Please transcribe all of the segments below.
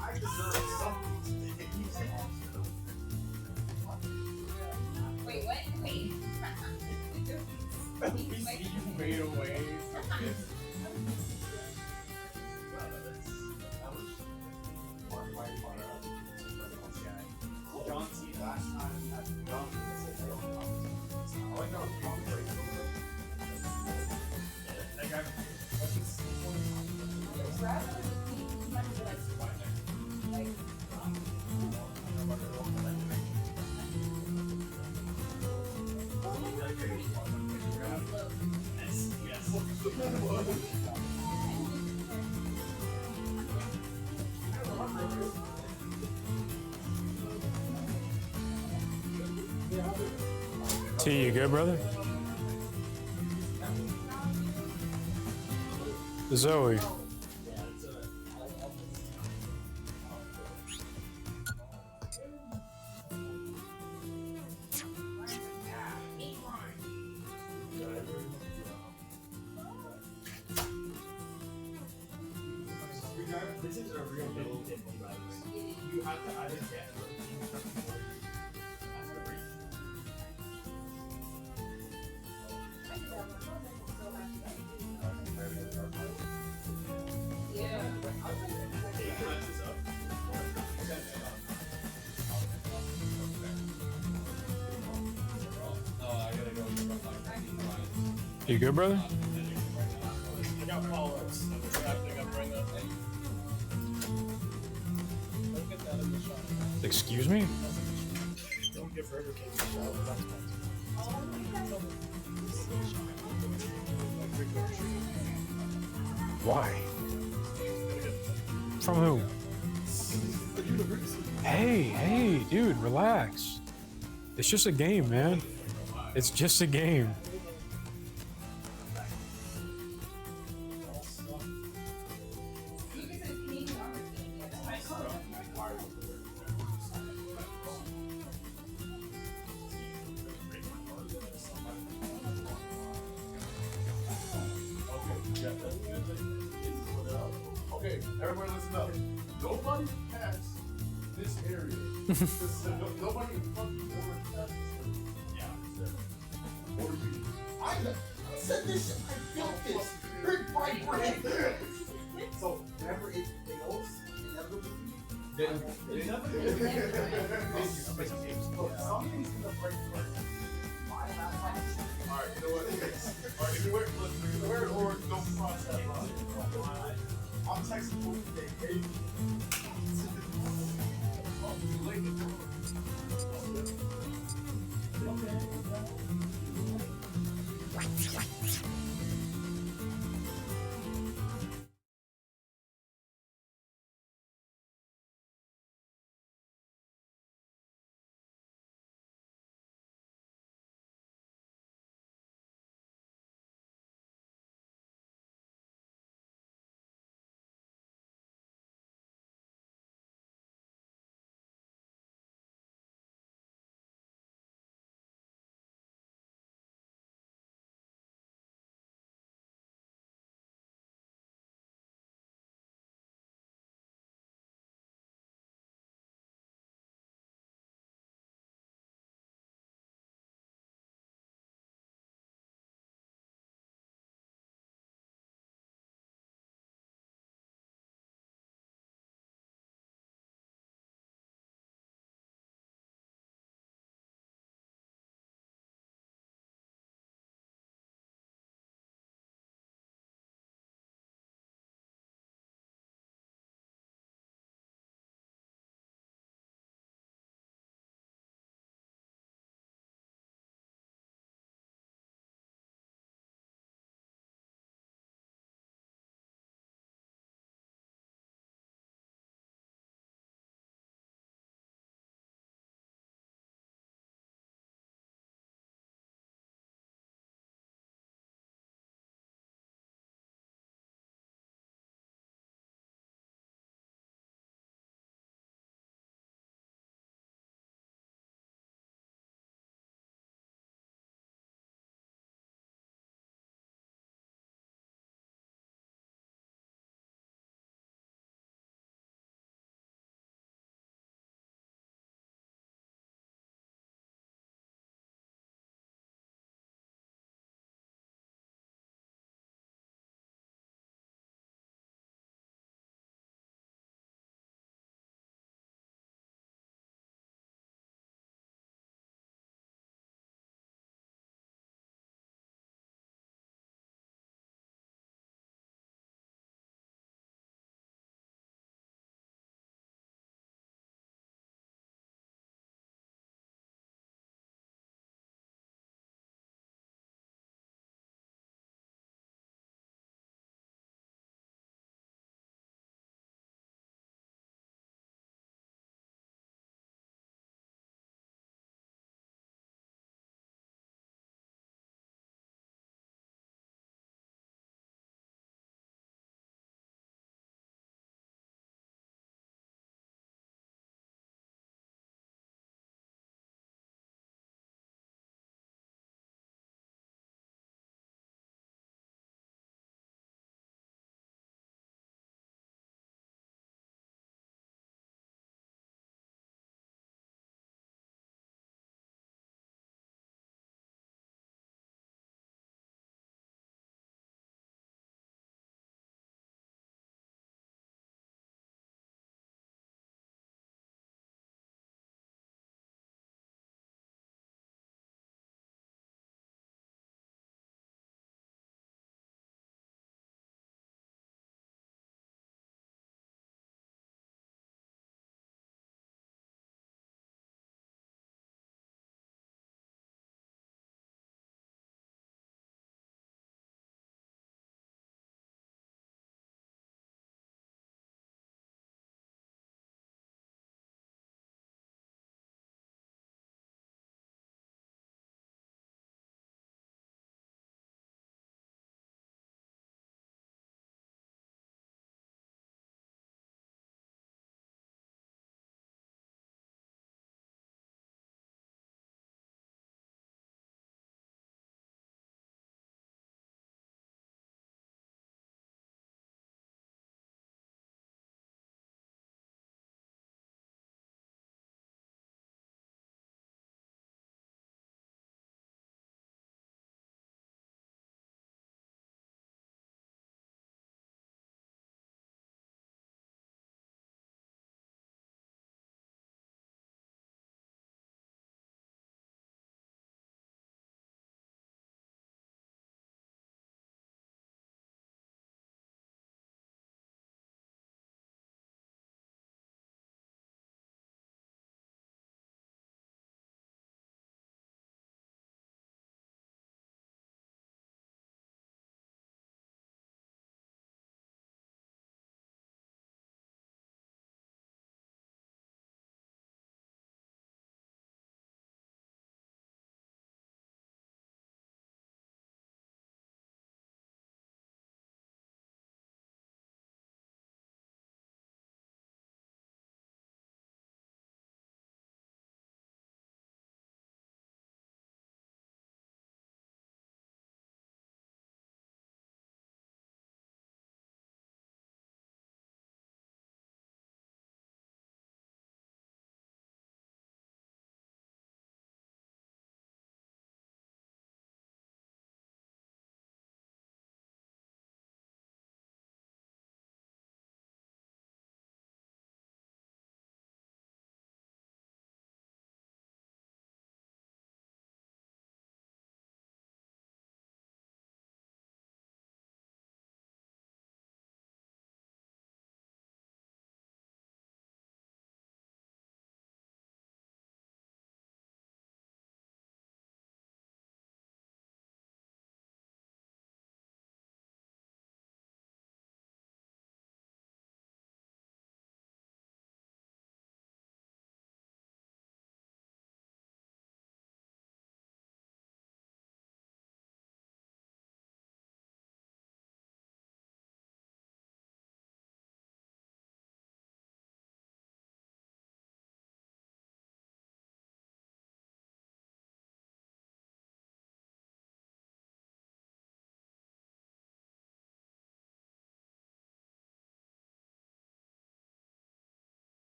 I deserve something. Wait, what? Wait. We see you fade away. John C. last time at John I like how John played over. That guy T, you good, brother? Zoe. This is a real build in you have to either get You good, brother? I got follow-ups. I think I'm bringing up. Don't get that in the shot. Excuse me? Don't give River King a shot. Why? From who? Hey, dude, relax. It's just a game, man. It's just a game. Okay, everybody listen up. Nobody past this area. Nobody fucking over past this area. Yeah. Or you. I said this, I built this. Big bright red. So whenever it fails, inevitably, something's gonna break first. Alright, you know what? Alright, if you wear it or don't cross that line. I'm texting you today, baby.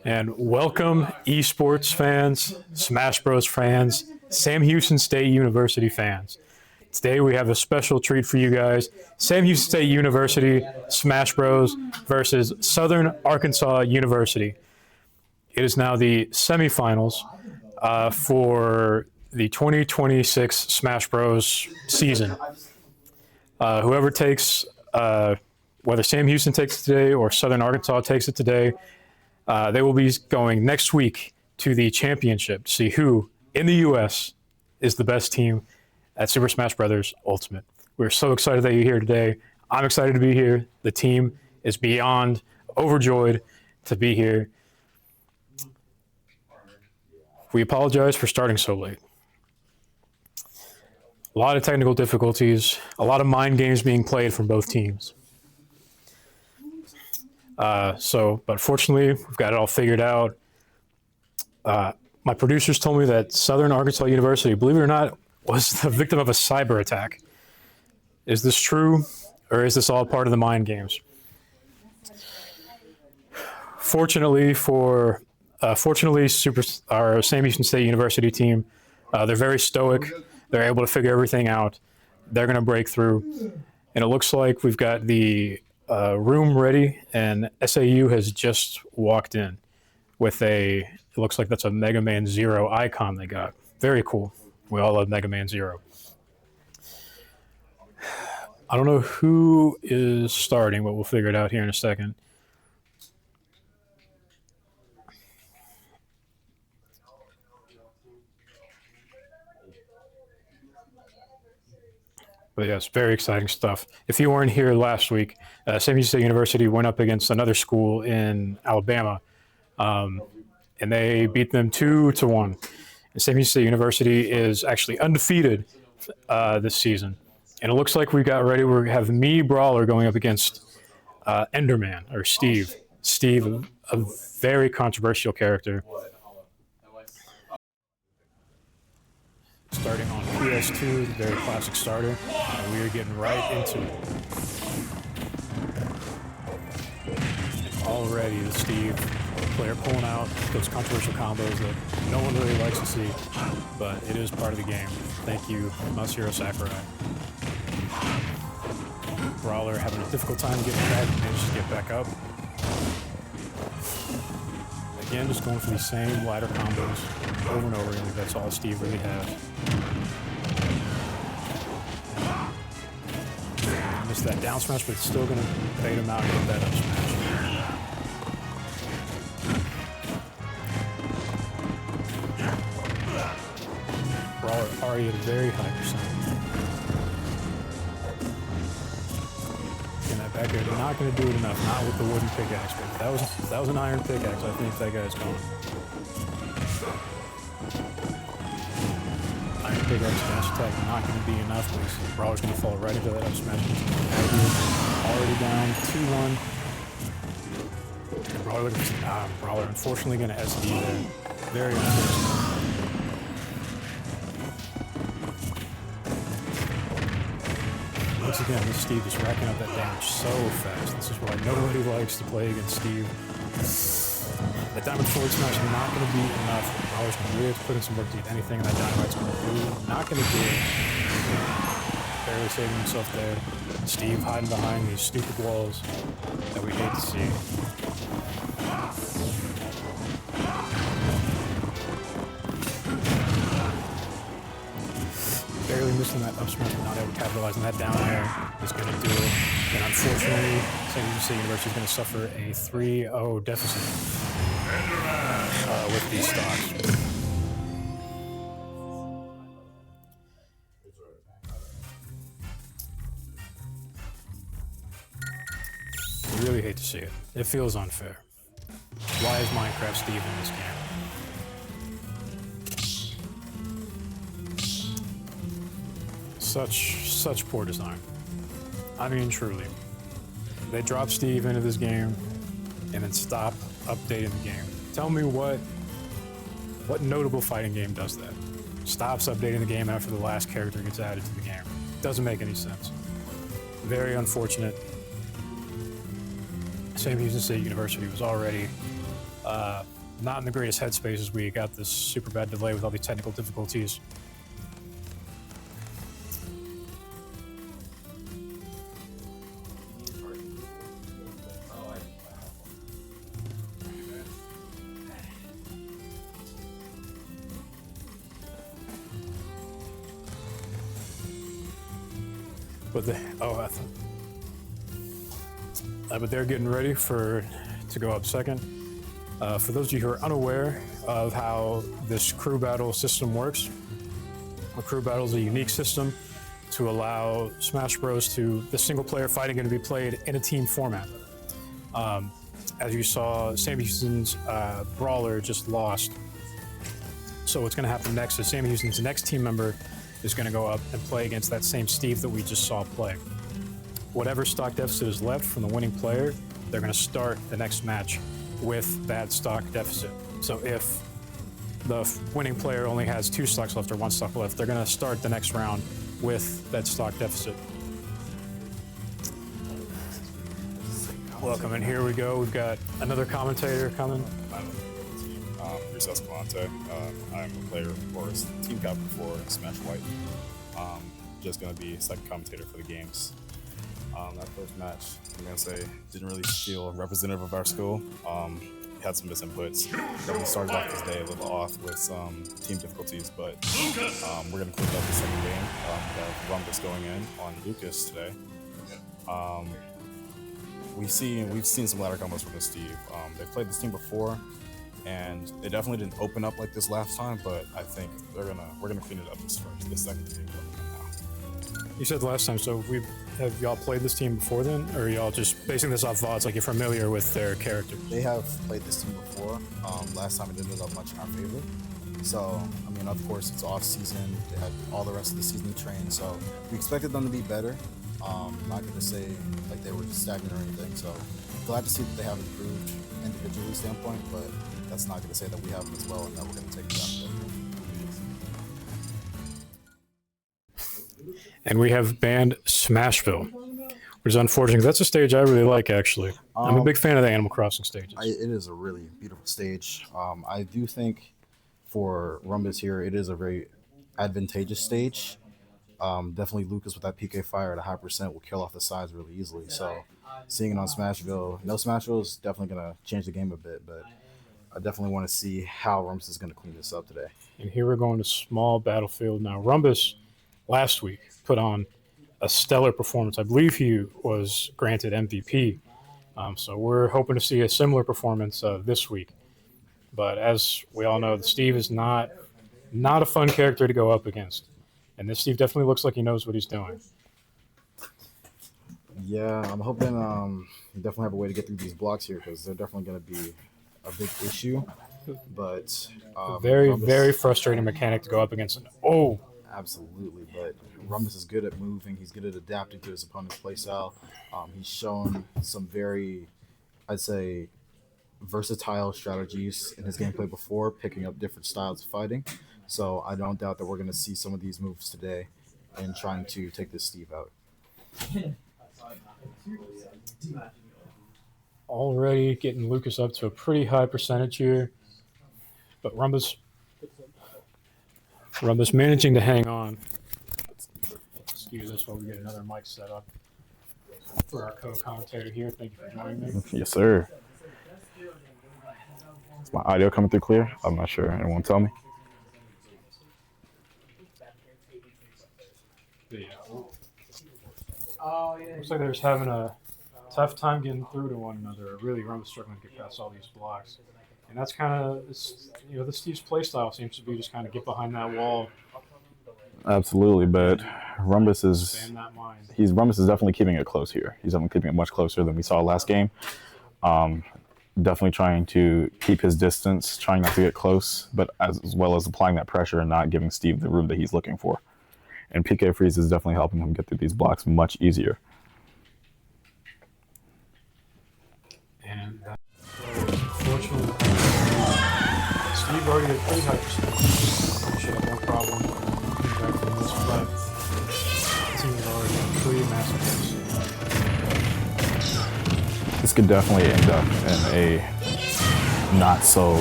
And welcome, esports fans, Smash Bros fans, Sam Houston State University fans. Today we have a special treat for you guys. Sam Houston State University, Smash Bros versus Southern Arkansas University. It is now the semifinals for the 2026 Smash Bros season. Whoever takes, whether Sam Houston takes it today or Southern Arkansas takes it today, they will be going next week to the championship to see who in the U.S. is the best team at Super Smash Bros. Ultimate. We're so excited that you're here today. I'm excited to be here. The team is beyond overjoyed to be here. We apologize for starting so late. A lot of technical difficulties, a lot of mind games being played from both teams. But fortunately, we've got it all figured out. My producers told me that Southern Arkansas University, believe it or not, was the victim of a cyber attack. Is this true, or is this all part of the mind games? Fortunately, our Sam Houston State University team, they're very stoic. They're able to figure everything out. They're going to break through. And it looks like we've got the room ready, and SAU has just walked in with it looks like that's a Mega Man Zero icon they got. Very cool. We all love Mega Man Zero. I don't know who is starting, but we'll figure it out here in a second. But yes, very exciting stuff. If you weren't here last week, Sam Houston State University went up against another school in Alabama, and they beat them 2-1. And Sam Houston State University is actually undefeated this season. And it looks like we got ready. We have me, Brawler, going up against Enderman, or Steve. Steve, a very controversial character. Starting on PS2, the very classic starter, and we are getting right into it. And already the Steve player pulling out those controversial combos that no one really likes to see, but it is part of the game. Thank you, Masahiro Sakurai. Brawler having a difficult time getting back, manages to get back up. Again, just going for these same ladder combos over and over again. That's all Steve really has. Missed that down smash, but it's still going to bait him out and get that up smash. Brawler already at a very high percent. Getting that back air, not going to do it enough. Not with the wooden pickaxe, but that was an iron pickaxe. I think that guy's gone. Iron pickaxe dash attack not going to be enough. Brawler's going to fall right into that up smash. Already down 2-1. Brawler unfortunately going to SD there. Very unfortunate. Once again, this Steve is racking up that damage so fast. This is why nobody likes to play against Steve. That diamond forward smash is not going to be enough. Brawler's going to really have to put in some work to get anything that dynamite's going to do. Not going to do it. Barely saving himself there. Steve hiding behind these stupid walls that we hate to see. Barely missing that up smash, but not able to capitalize on that down air is going to do it. And unfortunately, Sam Houston State University is going to suffer a 3-0 deficit with these stocks. I really hate to see it. It feels unfair. Why is Minecraft Steve in this game? Such poor design. I mean, truly. They drop Steve into this game and then stop updating the game. Tell me what notable fighting game does that? Stops updating the game after the last character gets added to the game. Doesn't make any sense. Very unfortunate. Sam Houston State University was already not in the greatest headspace as we got this super bad delay with all these technical difficulties. But but they're getting ready to go up second. For those of you who are unaware of how this crew battle system works, a crew battle is a unique system to allow Smash Bros. The single player fighting going to be played in a team format. As you saw, Sam Houston's brawler just lost. So what's going to happen next is Sam Houston's next team member is going to go up and play against that same Steve that we just saw play. Whatever stock deficit is left from the winning player, they're going to start the next match with that stock deficit. So if the winning player only has 2 stocks left or 1 stock left, they're going to start the next round with that stock deficit. Welcome, and here we go. We've got another commentator coming. Escalante. I'm a player for team captain for Smash White. Just going to be second commentator for the games. That first match, I'm going to say, didn't really feel representative of our school. Had some misinputs. Definitely started off this day a little off with some team difficulties, but we're going to clean up the second game. We have Rumbus going in on Lucas today. We've seen some ladder combos from this Steve. They've played this team before, and they definitely didn't open up like this last time, but I think we're gonna clean it up this second game. You said last time, so have y'all played this team before then, or are y'all just basing this off VODs, like you're familiar with their character? They have played this team before. Last time it didn't end up much in our favor. So, I mean, of course, it's off season. They had all the rest of the season to train, so we expected them to be better. Not gonna say like they were just stagnant or anything. So, glad to see that they have improved individually standpoint, but that's not gonna say that we have them as well and that we're gonna take them. And we have banned Smashville, which is unfortunate because that's a stage I really like, actually. I'm a big fan of the Animal Crossing stages. It is a really beautiful stage. I do think for Rumbus here, it is a very advantageous stage. Definitely Lucas with that PK fire at a high percent will kill off the sides really easily. So seeing it on Smashville, no Smashville is definitely going to change the game a bit, but I definitely want to see how Rumbus is going to clean this up today. And here we're going to small battlefield. Now, Rumbus last week put on a stellar performance. I believe he was granted MVP. So we're hoping to see a similar performance this week. But as we all know, the Steve is not a fun character to go up against. And this Steve definitely looks like he knows what he's doing. Yeah, I'm hoping we definitely have a way to get through these blocks here because they're definitely going to be a big issue. But very frustrating mechanic to go up against. Oh, absolutely. But Rumbus is good at moving. He's good at adapting to his opponent's playstyle. He's shown some very, I'd say, versatile strategies in his gameplay before, picking up different styles of fighting. So I don't doubt that we're going to see some of these moves today in trying to take this Steve out. Already getting Lucas up to a pretty high percentage here. But Rumbus managing to hang on. Excuse us while we get another mic set up for our co-commentator here. Thank you for joining me. Yes, sir. Is my audio coming through clear? I'm not sure. Anyone tell me? Looks like they're just having a tough time getting through to one another. Really, Rumbus struggling to get past all these blocks. And that's kind of, the Steve's playstyle seems to be just kind of get behind that wall. Absolutely, but Rumbus is definitely keeping it close here. He's definitely keeping it much closer than we saw last game. Definitely trying to keep his distance, trying not to get close, but as well as applying that pressure and not giving Steve the room that he's looking for. And PK Freeze is definitely helping him get through these blocks much easier. And unfortunately, Steve already had pretty high percentage. Should have no problem coming back from this, but the team is already in pretty massive pace. This could definitely end up in a not so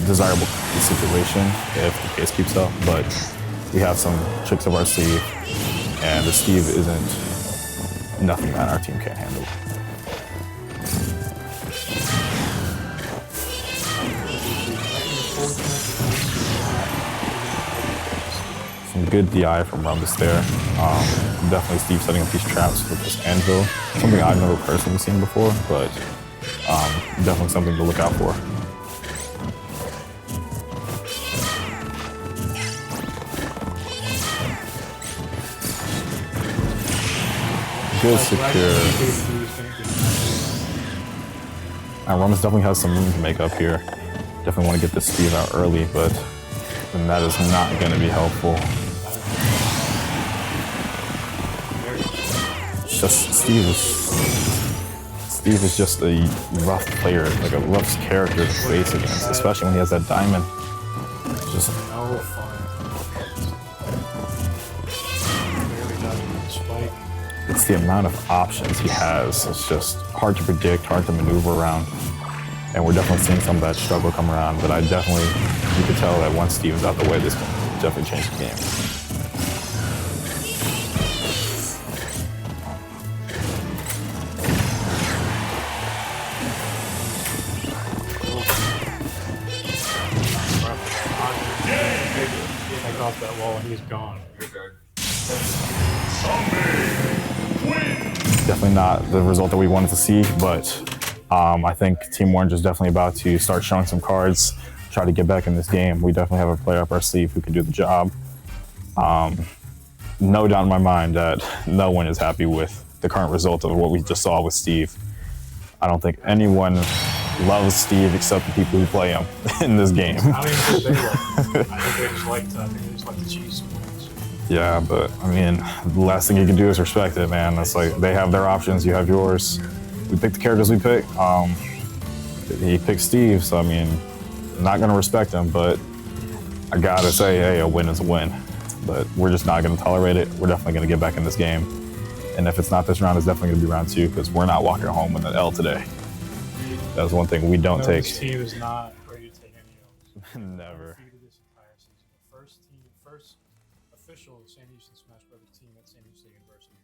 desirable situation if the pace keeps up, but we have some tricks up our sleeve, and the Steve isn't nothing that our team can't handle. Some good DI from Rumbus there. Definitely Steve setting up these traps with this anvil. Something I've never personally seen before, but definitely something to look out for. Good secure. And Rumbus definitely has some room to make up here. Definitely want to get this Steve out early, but then that is not going to be helpful. It's just Steve is just a rough player, like a rough character to face against, especially when he has that diamond. It's just No fun. it's the amount of options he has. It's just hard to predict, hard to maneuver around. And we're definitely seeing some of that struggle come around, but you could tell that once Steve is out the way, this can definitely change the game. Take off that wall and he's gone. Definitely not the result that we wanted to see, but I think Team Orange is definitely about to start showing some cards, try to get back in this game. We definitely have a player up our sleeve who can do the job. No doubt in my mind that no one is happy with the current result of what we just saw with Steve. I don't think anyone loves Steve except the people who play him in this game. I don't even think they love him. I think they just like the cheese points. Yeah, but I mean, the last thing you can do is respect it, man. It's like they have their options, you have yours. We picked the characters we picked. He picked Steve, so I mean, I'm not gonna respect him, but I gotta say, hey, a win is a win. But we're just not gonna tolerate it. We're definitely gonna get back in this game. And if it's not this round, it's definitely gonna be round 2, because we're not walking home with an L today. That's one thing we don't take. This team is not ready to take any L's. Never. This entire season. First official Sam Houston Smash Brothers team at Sam Houston University.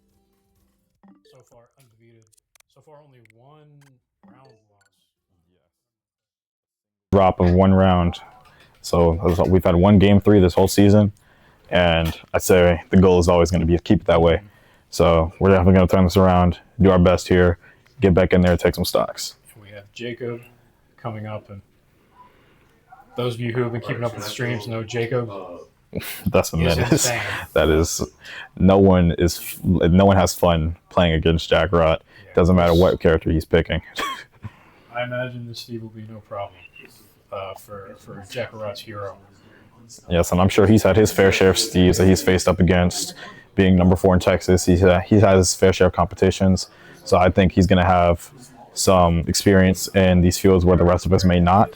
So far undefeated. So far only one round loss. Drop of one round. So we've had one game 3 this whole season, and I'd say the goal is always going to be to keep it that way. So we're definitely going to turn this around, do our best here, get back in there, take some stocks. And we have Jacob coming up, and those of you who have been keeping up with the streams know Jacob. That's a menace. Insane. That is, no one has fun playing against Jack Rot. Yeah, Doesn't matter what character he's picking. I imagine this Steve will be no problem for Jack Rot's hero. Yes, and I'm sure he's had his fair share of Steves that he's faced up against. Being number 4 in Texas, he's had his fair share of competitions. So I think he's going to have some experience in these fields where the rest of us may not.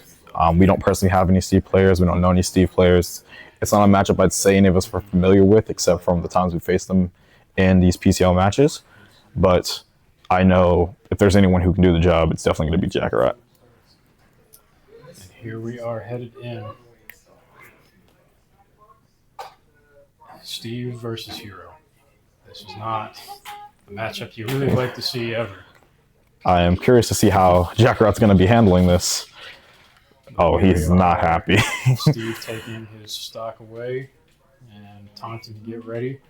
We don't personally have any Steve players. We don't know any Steve players. It's not a matchup I'd say any of us were familiar with, except from the times we faced them in these PCL matches. But I know if there's anyone who can do the job, it's definitely going to be Jack Rot. And here we are headed in. Steve versus Hero. This is not a matchup you really like to see ever. I am curious to see how Jack Rot's going to be handling this. Oh, he's not happy. Steve taking his stock away and taunting to get ready.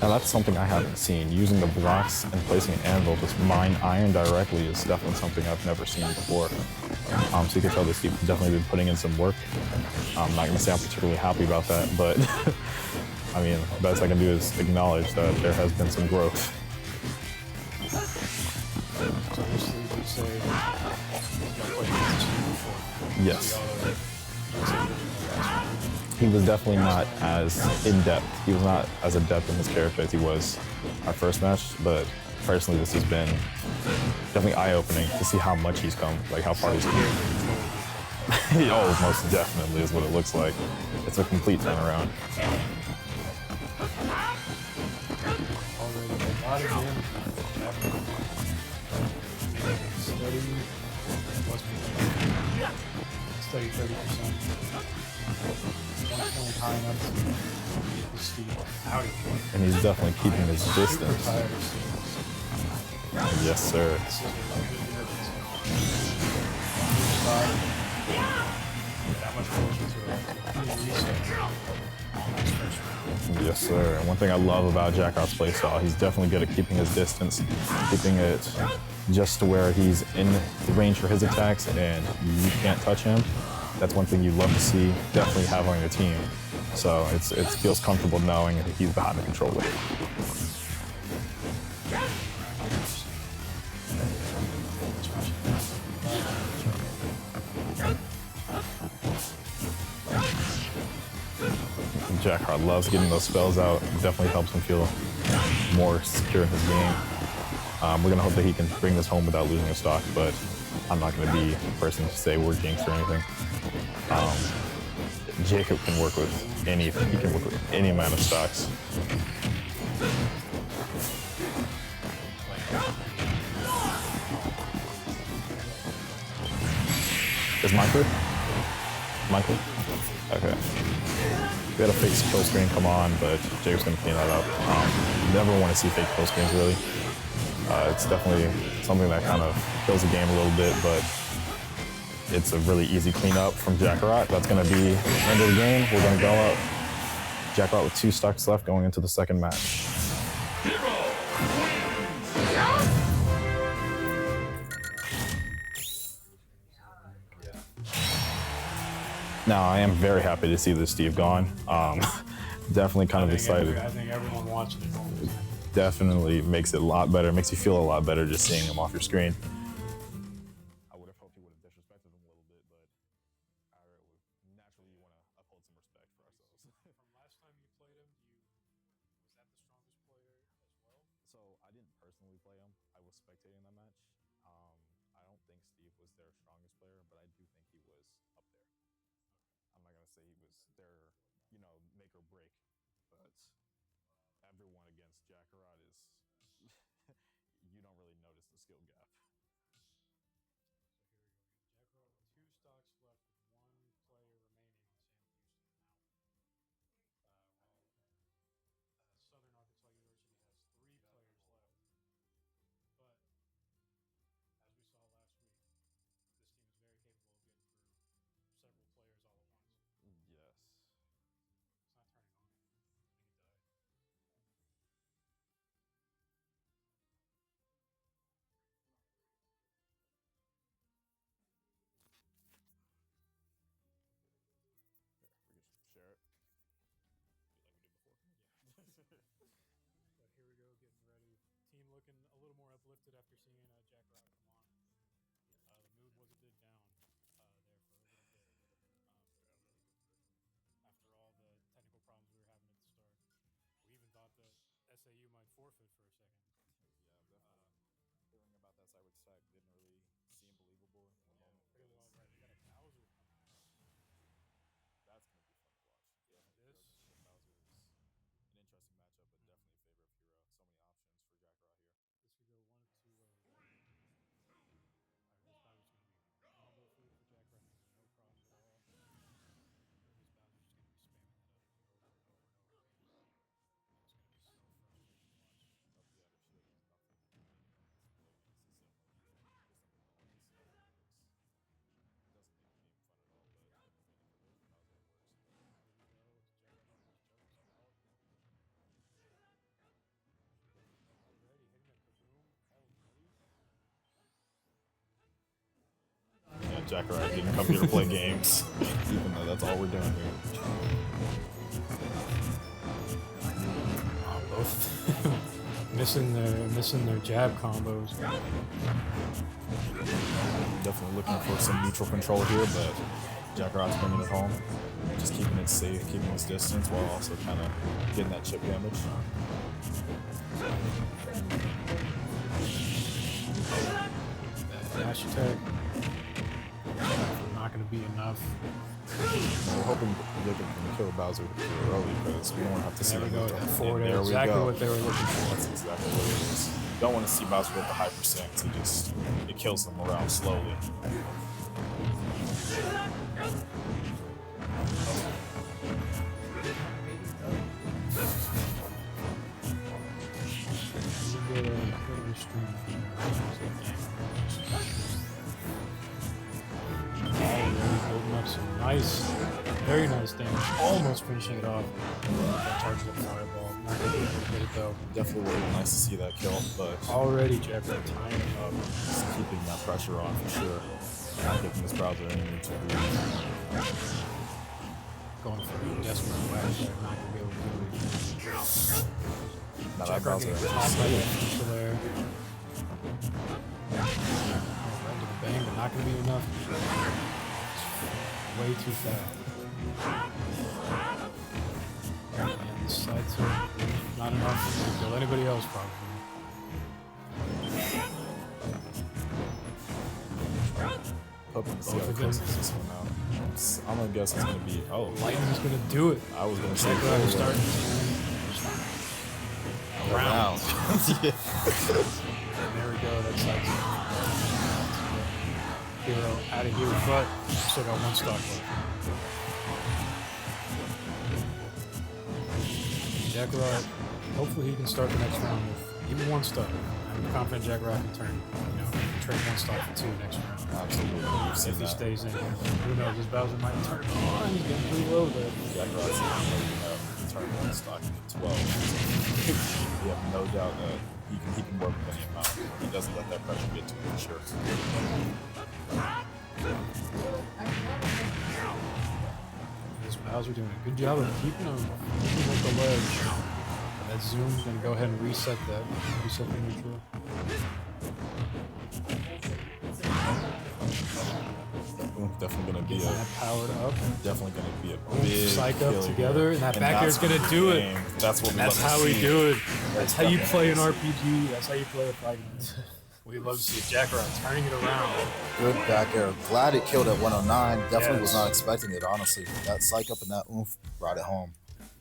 Now that's something I haven't seen. Using the blocks and placing an anvil to mine iron directly is definitely something I've never seen before. So you can tell this Steve's definitely been putting in some work. I'm not going to say I'm particularly happy about that, but I mean, the best I can do is acknowledge that there has been some growth. So obviously we say you've played against Steve before. Yes. He was definitely not as in-depth. He was not as adept in his character as he was our first match, but personally this has been definitely eye-opening to see how much he's come, like how far he's come. Oh, most definitely is what it looks like. It's a complete turnaround. Already a lot of damage. Steady. Steady 30%. 120 high enough to get the Steve out of here. And he's definitely keeping his Super distance. tired of Steve. Yes, sir. That much closer to Yes, sir. And one thing I love about Jackarot's play style, he's definitely good at keeping his distance, keeping it just to where he's in the range for his attacks and you can't touch him. That's one thing you love to see, definitely have on your team. So it feels comfortable knowing that he's behind the controller. Jackarot loves getting those spells out. It definitely helps him feel more secure in his game. We're going to hope that he can bring this home without losing a stock, but I'm not going to be the person to say we're jinxed or anything. Jacob can work with anything. He can work with any amount of stocks. Is Michael? Michael? Okay. We had a fake kill screen come on, but Jacob's gonna clean that up. Never want to see fake kill screens, really. It's definitely something that kind of kills the game a little bit, but it's a really easy cleanup from Jackarot. That's gonna be the end of the game. We're gonna go out Jackarot with 2 stocks left going into the second match. Now, I am very happy to see this Steve gone. Definitely kind of excited. I think everyone watching it. Definitely makes it a lot better. Makes you feel a lot better just seeing him off your screen. I would have hoped he would have disrespected him a little bit, but naturally you want to uphold some respect for ourselves. From last time you played him, was that the strongest player as well? So I didn't personally play him. I was spectating that match. I don't think Steve was their strongest player, but I do think he was up there. I'm not gonna say he was their, make or break, but everyone against Jackarot is you don't really notice the skill gap. So here we go. Jackarot with 2 stocks left with 1 player remaining on Sam Houston. Now, Southern Arkansas University has 3 players left. But as we saw last week, this team is very capable of getting through several players all at once. Yes. It's not turning on. I think it died. Here, we can share it. Like we did before. But here we go, getting ready. Team looking a little more uplifted after seeing Jackarot come on. The mood was a bit down there for a little bit. After all the technical problems we were having at the start. We even thought that SAU might forfeit for a second. Yeah, definitely. Hearing about that cyber attack didn't really seem believable in the moment. They got a Bowser coming out. That's going to be fun to watch. Yeah, This Bowser is an interesting matchup, but definitely a favorite of Hero. So many options for Jackarot here. This could go 1 of 2 ways. Alright, this Bowser's going to be combo food for Jackarot, making no problems at all. Or this Bowser's just going to be spamming that up over and over and over again. It's going to be so frustrating to watch. Up the other shield is nothing. Jackarot didn't come here to play games, even though that's all we're doing here. Both missing their jab combos. Definitely looking for some neutral control here, but Jackarot's bringing it home. Just keeping it safe, keeping his distance, while also kind of getting that chip damage. Dash attack. Not going to be enough. We're hoping Jacob can kill Bowser early because we don't have to see There we go. him. Forward There we exactly go. what they were looking for. That's exactly what it is. don't want to see Bowser with the high percent. It kills the morale slowly. Nice, very nice damage. Almost finishing it off. Charges the fireball. Not gonna be able to get it though. Definitely would have been nice to see that kill, but Already Jackrabbit tying it up. just keeping that pressure on for sure. Not giving this Bowser anything to breathe. Going for a desperate flash there. Not gonna be able to do it. Now that Jackrabbit Bowser getting caught by the potential there. Right into the bang, but not gonna be enough. Way too fast. And the side sword, not enough to kill anybody else probably. hoping to see how close this one out. I'm gonna guess it's gonna be Lightning's gonna do it. I was gonna say Jackrabbit starting around. Yeah. There we go. That's like hero out of here, but still got one stock left. Jackrabbit, hopefully he can start the next round with even one stock. I'm confident Jackrabbit can turn, trade one stock for two next round. Absolutely. We've seen If he that. stays in here. Who knows, this Bowser might turn. Oh, he's getting pretty low there. Jackrabbit's turn one stock to 12. We have no doubt that he can work with any amount. He doesn't let that pressure get to him for sure. This Bowser doing a good job of keeping him at the ledge. And that zoom's gonna go ahead and reset that. Reset the neutral. Definitely gonna be That powered up. definitely gonna be a big Psych up kill together, here. and that back air's that's gonna what do the it. game- That's what we That's love to how we see. do it. That's That's how you play an definitely RPG. That's how you play a fighting. We love to see Jackrabbit turning it around. Good back air. Glad it killed at 109. Definitely was Yes. not expecting it, honestly. That psych up and that oomph brought it home.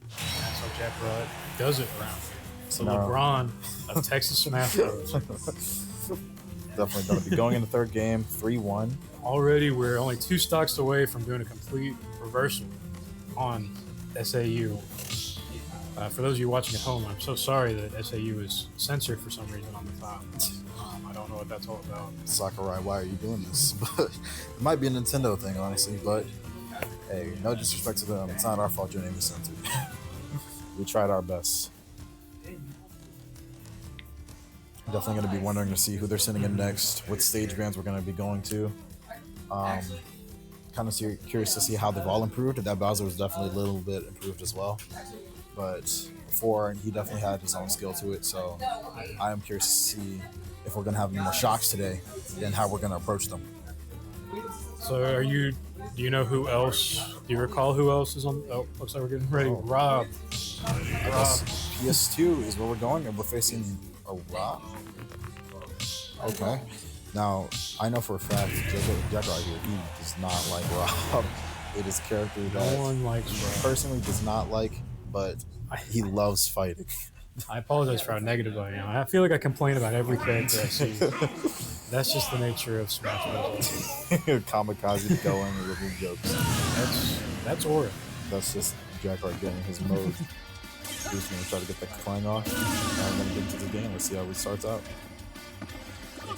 That's how Jackrabbit does it around here. So No. LeBron of Texas Smash Bros. Definitely going to be going in the third game, 3-1. Already, we're only 2 stocks away from doing a complete reversal on SAU. For those of you watching at home, I'm so sorry that SAU is censored for some reason on the top. I don't know what that's all about. Sakurai, why are you doing this? But it might be a Nintendo thing, honestly. But hey, no disrespect to them. It's not our fault your name is censored. We tried our best. Definitely going to be wondering to see who they're sending in next, what stage bands we're going to be going to. Kind of curious to see how they've all improved. That Bowser was definitely a little bit improved as well. But before, he definitely had his own skill to it. So I am curious to see if we're going to have any more shocks today and how we're going to approach them. So, do you know who else? Do you recall who else is on? Oh, looks like we're getting ready. Rob. I guess PS2 is where we're going, and we're facing a Rob. Okay. Now, I know for a fact, Jack right here, he does not like Rob. It is a character No that one likes he Rob. personally does not like, but he loves fighting. I apologize for how negative I am. I feel like I complain about every character I see. That's just the nature of Smash Bros. Kamikaze going and ripping jokes. That's Aura. That's just Jack right getting his mode. He's going to try to get that flying off. Now we're going to get into the game. Let's see how it starts out.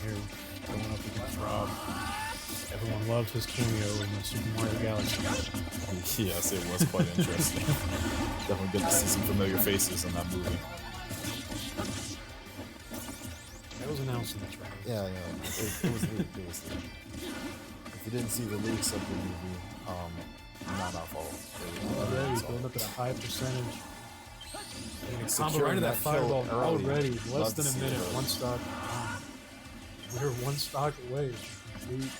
Here, going up against Rob. Everyone loved his cameo in the Super Mario Galaxy. Yes, it was quite interesting. Definitely good to see some familiar faces in that movie. That was announced in this round. Yeah. It was leaked. If you didn't see the leaks of the movie, not our fault. Already build up at a high percentage. And a combo Securing right into that that kill fireball early. already. Less Love than to a see minute, it. one stock. We're one stock away from complete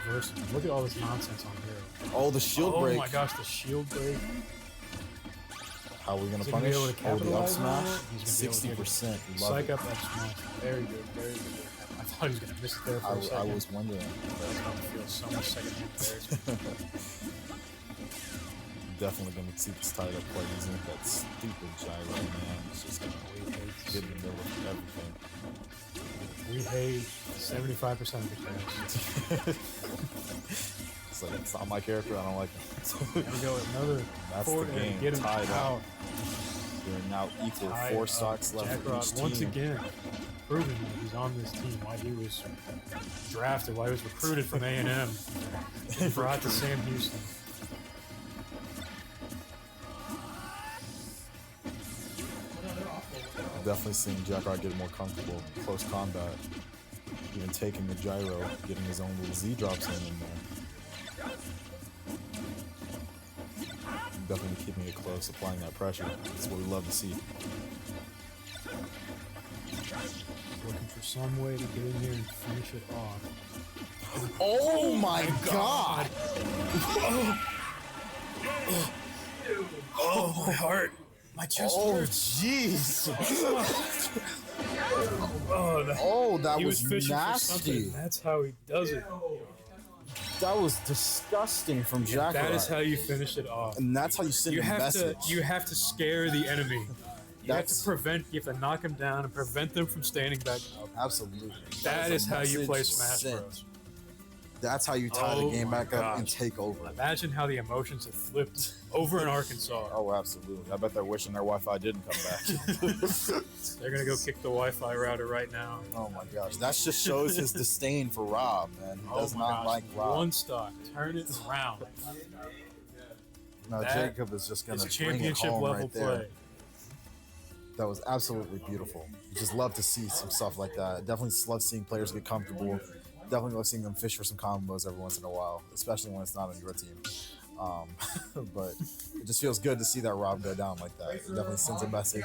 reversal. Look at all this nonsense on here. Oh, the shield Oh break. my gosh, the shield break. How are we going Is to he gonna be punish? able to Oh, the up capitalize on smash? it? He's gonna be able to 60%. Love Psych it. up that smash. Very good, very good. I thought he was going to miss it there for a I second. was wondering. I was about to feel so much second hand there. Definitely gonna see this tied up quite easy. That stupid gyro, man. It's just gonna get in the middle of everything. We hate 75% of the players. It's like, it's not my character. I don't like him. There we go. Another That's forward the and game. get him Tied out. up. They're now equal. Tied 4 up. stocks left Jack for Rod each team. once again proving that he's on this team. Why he was drafted, why he was recruited from A&M, and brought to Sam Houston. Definitely seeing Jack Rod get more comfortable close combat. Even taking the gyro, getting his own little Z drops in there. Definitely keeping it close, applying that pressure. That's what we love to see. Looking for some way to get in here and finish it off. Oh my god! Oh, my heart. My chest Oh hurts. jeez! Oh, Oh, that he was fishing for nasty. something. That's how he does it. That was disgusting from Jack That Rod. is how you finish it off. And that's how you send You a have message. to scare the enemy. You have That's- to prevent. You have to knock them down and prevent them from standing back up. Absolutely. That is is a how you message play Smash sent. Bros. That's how you tie the Oh game my back up and gosh. take over. Imagine how the emotions have flipped over in Arkansas. Oh, absolutely. I bet they're wishing their Wi-Fi didn't come back. They're gonna go kick the Wi-Fi router right now. Oh my gosh. That just shows his disdain for Rob, man. He does Oh my not gosh. like Rob. One stock, turn it around. No, That Jacob is just going It's to bring it championship home level right there. play. That was absolutely beautiful. You just love to see some stuff like that. Definitely love seeing players get comfortable. Definitely love seeing them fish for some combos every once in a while, especially when it's not on your team. But it just feels good to see that Rob go down like that. It definitely sends a message.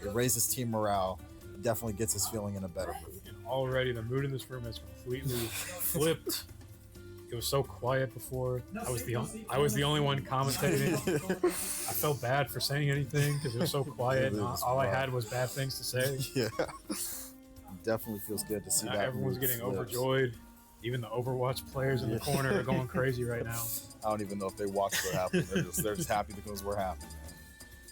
It raises team morale. It definitely gets us feeling in a better mood. And already the mood in this room has completely flipped. It was so quiet before. I was the only one commentating. I felt bad for saying anything because it was so quiet. It was All I quiet. had was bad things to say. Yeah. Definitely feels good to see Now that. everyone's mood getting flipped. overjoyed. Even the Overwatch players in the corner are going crazy right now. I don't even know if they watch what happened. They're just happy because we're happy, man.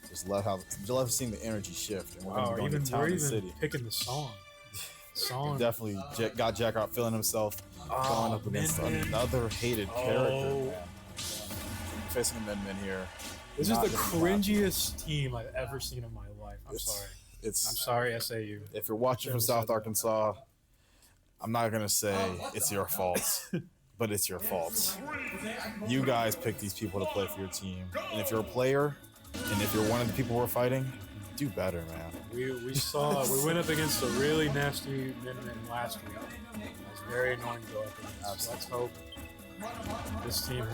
Just love seeing the energy shift. And we're Wow, gonna be going even to town we're and even city. picking the song. Song. Definitely got Jack out feeling himself, going up against Min Min. another hated Oh. character, man. Facing a Min Min here. This is Not the gonna cringiest team I've ever seen in my life. I'm sorry. I'm It's sorry, SAU. if you're watching from South Arkansas, I'm not gonna say it's your fault, but it's your fault. You guys picked these people to play for your team, and if you're a player, and if you're one of the people we're fighting, do better, man. We went up against a really nasty Min Min last week. It was very annoying to go up against. Let's hope this team.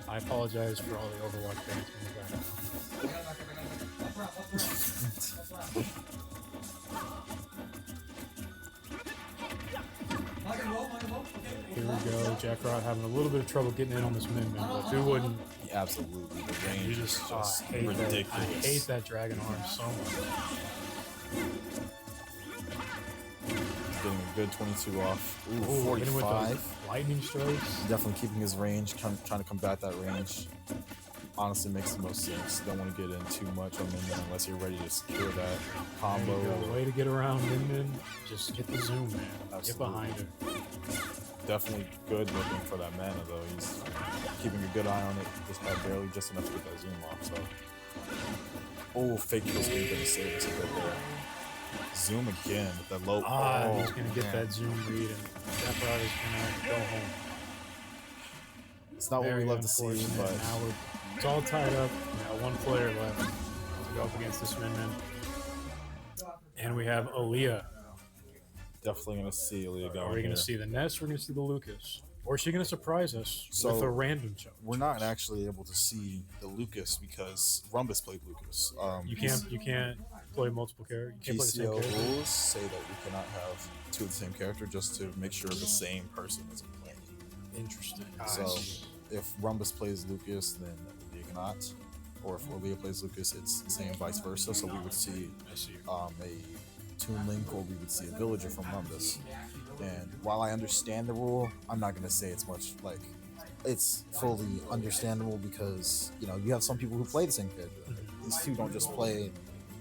I apologize for all the Overwatch fans when we got Here we go. Jack Rod having a little bit of trouble getting in on this Min Min, but who wouldn't? Absolutely, the You range is just just hate that. ridiculous. I hate that dragon arm so much. Getting a good 22 off. Ooh, Ooh, hitting with 45. those lightning strikes. Definitely keeping his range, trying to combat that range. Honestly, makes the most sense. Don't want to get in too much on Min Min unless you're ready to secure that There combo. you go. Way to get around Min Min. Just get the zoom, man. Get Absolutely. behind her. Definitely good looking for that mana though. He's keeping a good eye on it. Just had barely just enough to get that zoom off. So, oh, fake kill screen gonna save us a bit there. Zoom again with that low. Oh, He's gonna get man. that zoom read, and Jack Rod is gonna go home. It's not what we Very love to see, unfortunate. but Now it's all tied up. We got one player left to go up against this Min Min. And we have Aaliyah. definitely gonna see Aaliyah going. Are we going here. to see the Ness? Or are we going to see the Lucas? Or is she going to surprise us So, with a random choice? We're not actually able to see the Lucas because Rumbus played Lucas. You can't play multiple characters. You can't play the same PCL character. rules say that we cannot have two of the same character just to make sure the same person isn't playing. Interesting. So if Rumbus plays Lucas, then Aaliyah cannot. Or if Aaliyah plays Lucas, it's the same vice versa. So we would see I see. a Toon Link or we would see a villager from Rumbus. And while I understand the rule, I'm not going to say it's much like it's fully understandable because, you know, you have some people who play the same character. These two don't just play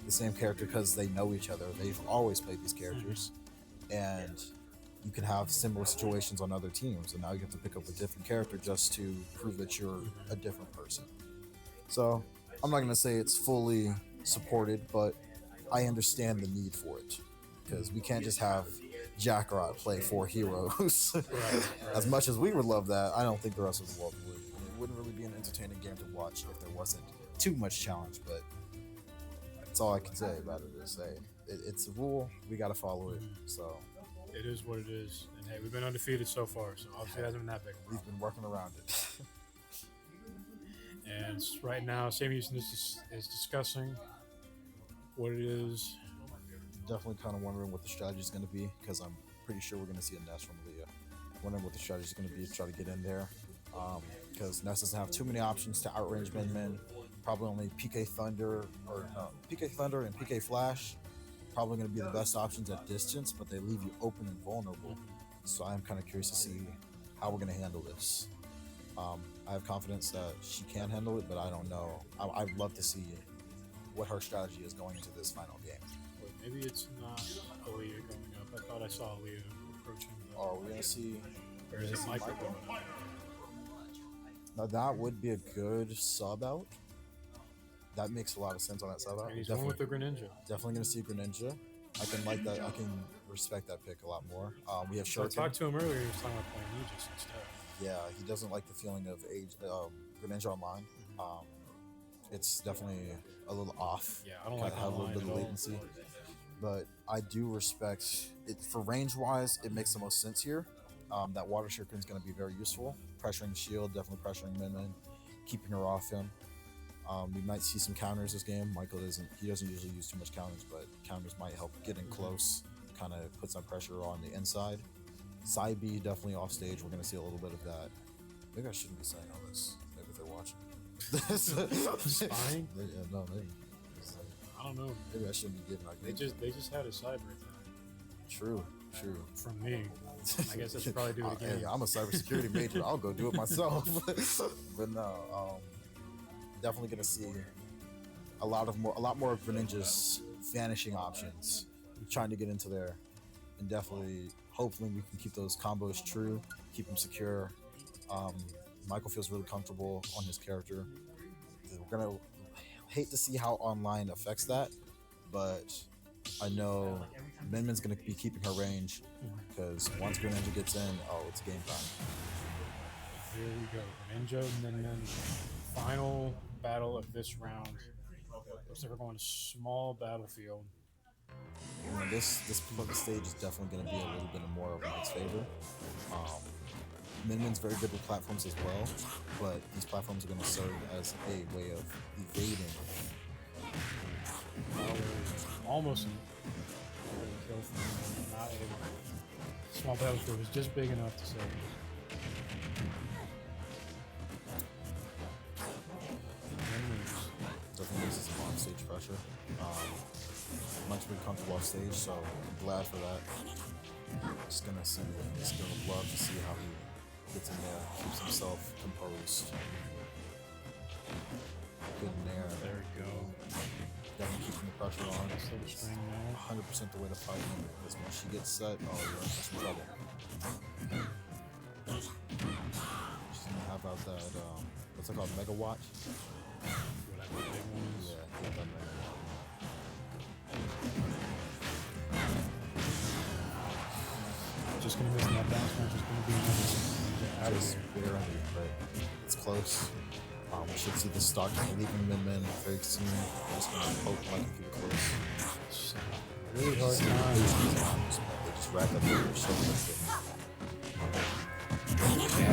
the same character because they know each other. They've always played these characters. and you can have similar situations on other teams, and now you have to pick up a different character just to prove that you're a different person. So I'm not going to say it's fully supported, but I understand the need for it, because we can't just have Jackrot play 4 heroes. As much as we would love that, I don't think the rest of the world would. It wouldn't really be an entertaining game to watch if there wasn't too much challenge, but that's all I can say about it is, hey, it's a rule, we got to follow it. So It is what it is. And hey, we've been undefeated so far, so obviously it hasn't been that big. we've been working around it. And right now, Sam Houston is discussing what it is. Definitely kind of wondering what the strategy is going to be, because I'm pretty sure we're going to see a Ness from Leah. Wondering what the strategy is going to be to try to get in there, because Ness doesn't have too many options to outrange Min. Probably only PK Thunder and PK Flash. Probably going to be the best options at distance, but they leave you open and vulnerable. So I'm kind of curious to see how we're going to handle this. I have confidence that she can handle it, but I don't know. I'd love to see what her strategy is going into this final game. Wait, maybe it's not Aaliyah going up. I thought I saw Aaliyah approaching. Are we going to see? Or is it Michael going up? Now that would be a good sub out. That makes a lot of sense on that sub out. And he's going with the Greninja. Definitely going to see Greninja. I can like that. I can respect that pick a lot more. We have So I Shuriken. talked to him earlier. He was talking about playing Aegis instead. Yeah, he doesn't like the feeling of Greninja Online. It's definitely a little off. Yeah, I don't Kinda like have a little online bit at of all. latency. But I do respect it for range wise. It makes the most sense here. That water shuriken is going to be very useful. Pressuring the shield, definitely pressuring Min, keeping her off him. We might see some counters this game. Michael doesn't usually use too much counters, but counters might help get in close, kind of put some pressure on the inside. Side B definitely off stage. We're going to see a little bit of that. Maybe I shouldn't be saying all this. Maybe they're watching. Spying? Yeah, no, maybe. I don't know. Maybe I shouldn't be giving out. They just had a cyber attack True. from me. I guess I should probably do it again. Hey, I'm a cybersecurity major. I'll go do it myself. But no, definitely gonna see a lot more of Greninja's vanishing options, trying to get into there, and definitely, hopefully, we can keep those combos true, keep them secure. Michael feels really comfortable on his character. We're gonna hate to see how online affects that, but I know Min's gonna be keeping her range, because once Greninja gets in, it's game time. Here we go. Greninja and then final battle of this round. Looks like we're going to small battlefield. This stage is definitely going to be a little bit more of Mike's favor. Min's very good with platforms as well, but these platforms are going to serve as a way of evading. Almost a kill from him. Not able. Small battlefield was just big enough to save him. Definitely uses some on-stage pressure. Mike's pretty comfortable off stage, so I'm glad for that. Just gonna love to see how he gets in there, keeps himself composed. Good in there. There we go. Definitely keeping the pressure on. Still the string there. 100% the way to fight him, because when she gets set, you're in some trouble. She's gonna have out that, what's it called, megawatt? Whatever the big one is. Yeah, get that megawatt. Just gonna miss that bounce, which is gonna be out of Just here. barely, but it's close. We should see the stock leaving Min very soon. I'm just gonna hope Mike can keep it close. Really hard See the time. patience times, but they just rack up their so quickly.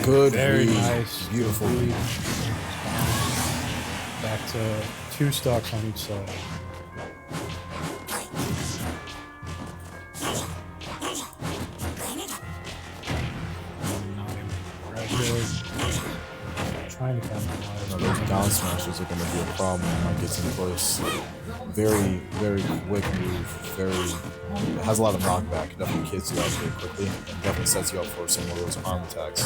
Good Very read. nice. Beautiful Good read. read. Back to 2 stocks on each side. Trying to capitalize. Those down smashes are going to be a problem when Mike gets in close. Very, very quick move. It has a lot of knockback. It definitely kills you out very quickly. And definitely sets you up for some of those arm attacks.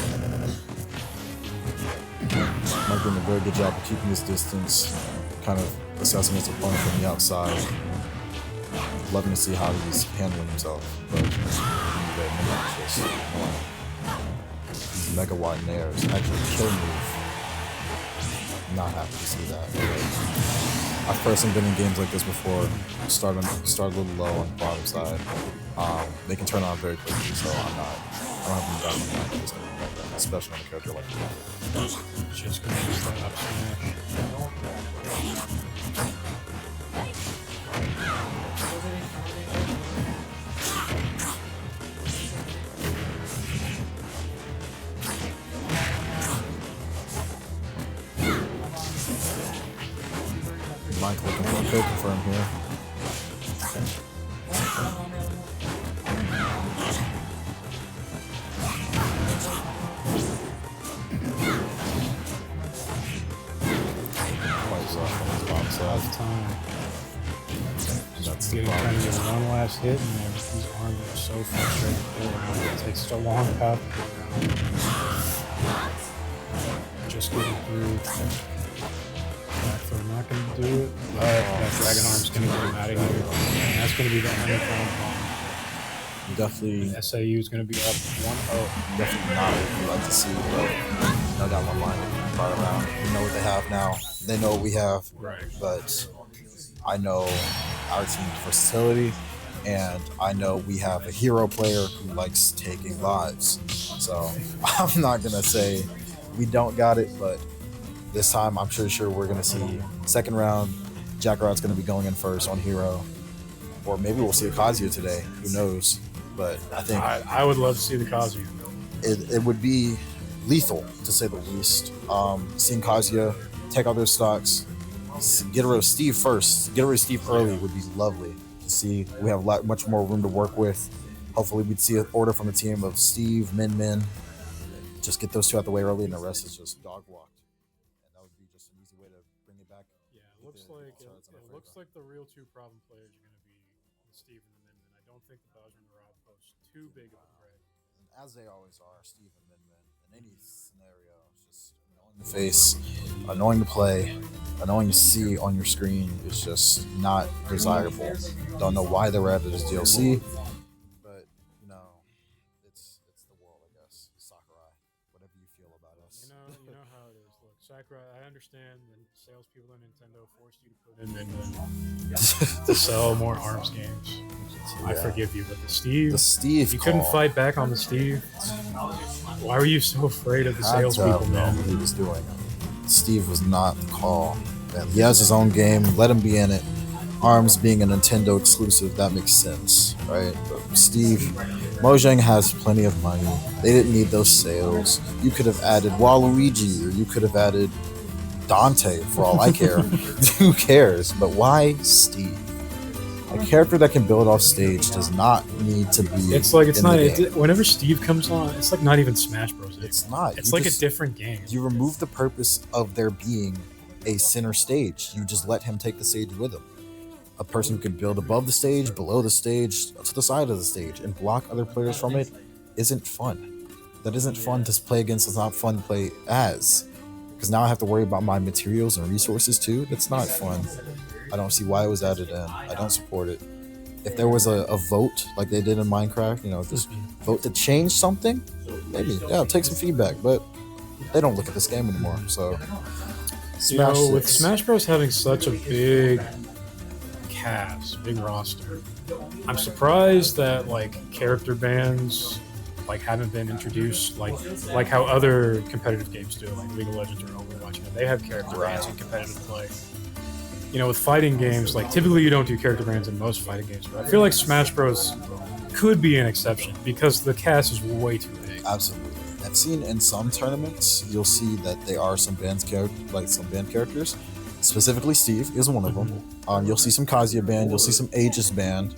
Mike doing a very good job of keeping his distance, kind of assessing his opponent from the outside. loving to see how he's handling himself. But it's just these mega wide nairs actually kill move. Not happy to see that. I've personally been in games like this before. Start a little low on the bottom side. They can turn on very quickly, so I don't have any doubt on that. It's gonna be like that, especially on a character like that. Just gonna use that up smash. Mike looking for a kill confirm here. Time. Just getting trying to get one last hit, and these arms are so frustrating. It takes such a long path. Just getting through. Back throw not going to do it, but that Dragon Arm's going to get him out of here. And that's going to be the end of the Definitely. SAU is going to be up 1-0. Definitely not what we like to see, but no doubt one line right around. We know what they have now. They know what we have. Right. But I know our team's versatility, and I know we have a hero player who likes taking lives. So I'm not going to say we don't got it, but this time I'm sure we're going to see second round. Jackarot's going to be going in first on hero. Or maybe we'll see a Kazuya today. Who knows? But I think I would love to see the Kazuya. It would be lethal, to say the least. Seeing Kazuya take out their stocks, get rid of Steve first. Get rid of Steve early would be lovely to see. We have much more room to work with. Hopefully we'd see an order from a team of Steve, Min. Just get those two out the way early, and the rest is just dog walked. And that would be just an easy way to bring it back. Yeah, it looks like the real two problem players are going to be Steve and the Min. I don't think the Bowser and the Rob pose too big of a threat. As they always are, Steve and Min. In any scenario, it's just annoying to face, annoying to play, annoying to see on your screen. It's just not desirable. Don't know why they were added as DLC, but it's the world, I guess. Sakurai, whatever you feel about us. You know how it is. Look, Sakurai, I understand the salespeople at Nintendo forced you to put in Min to sell more ARMS games. I forgive you, but the Steve you couldn't fight back on the Steve. Why were you so afraid of the salespeople, man? What he was doing. Steve was not the call. And he has his own game. Let him be in it. ARMS being a Nintendo exclusive, that makes sense, right? But Steve, Mojang has plenty of money. They didn't need those sales. You could have added Waluigi, or you could have added Dante, for all I care. Who cares? But why Steve? A character that can build off stage does not need to be. It's not. Whenever Steve comes on, it's like not even Smash Bros. It's not. It's like a different game. You remove the purpose of there being a center stage. You just let him take the stage with him. A person who can build above the stage, below the stage, to the side of the stage, and block other players from it isn't fun. That isn't fun to play against. It's not fun to play as. Because now I have to worry about my materials and resources too. That's not fun. I don't see why it was added in. I don't support it. If there was a vote like they did in Minecraft, just vote to change something, maybe, take some feedback. But they don't look at this game anymore. So, with Smash Bros. Having such a big cast, big roster, I'm surprised that character bans haven't been introduced like how other competitive games do, like League of Legends or Overwatch. They have character bans in competitive play. With fighting games, typically you don't do character bans in most fighting games, but I feel like Smash Bros. Could be an exception because the cast is way too big. Absolutely. I've seen in some tournaments, you'll see that there are some banned characters. Specifically, Steve is one of them. You'll see some Kazuya banned. You'll see some Aegis banned.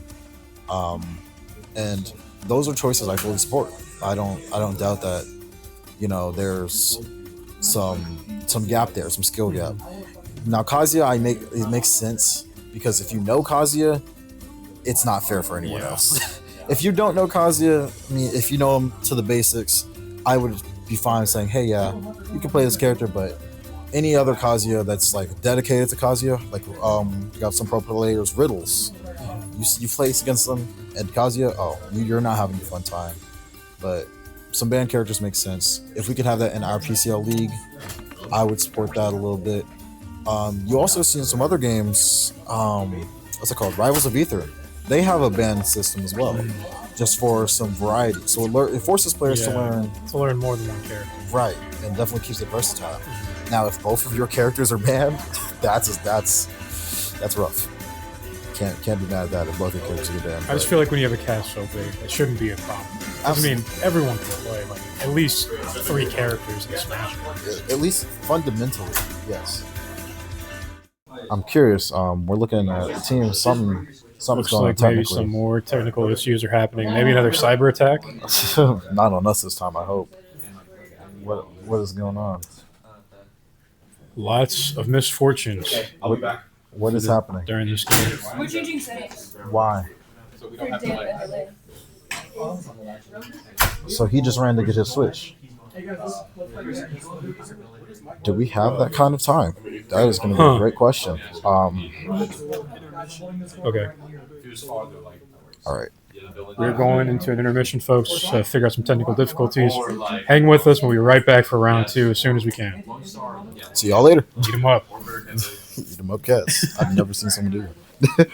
And those are choices I fully support. I don't doubt that. There's some gap there, some skill gap. Now Kazuya, it makes sense because if you know Kazuya, it's not fair for anyone else. If you don't know Kazuya, if you know him to the basics, I would be fine saying, hey, you can play this character, but any other Kazuya that's dedicated to Kazuya, you got some pro players, Riddles. you place against them and Kazuya, oh, you're not having a fun time. But some banned characters make sense. If we could have that in our PCL league, I would support that a little bit. You also see in some other games, what's it called? Rivals of Ether. They have a ban system as well, just for some variety. So it forces players to learn more than one character. right, and definitely keeps it versatile. Now, if both of your characters are banned, that's rough. Can't be mad at that if both your characters are banned. I just feel like when you have a cast so big, it shouldn't be a problem. I mean, everyone can play like at least 3 characters in Smash. At least fundamentally, yes. I'm curious. We're looking at the team. Something's Looks going on like maybe technically. some more technical issues are happening. Maybe another cyber attack. Not on us this time, I hope. What is going on? Lots of misfortunes What is happening? during this game. We're changing settings. Why? For data delay. So he just ran to get his Switch. Do we have that kind of time? That is going to be a great question. Okay. All right. We're going into an intermission, folks, to figure out some technical difficulties. Hang with us. We'll be right back for round 2 as soon as we can. See y'all later. Eat 'em up. Eat them up cats. I've never seen someone do that.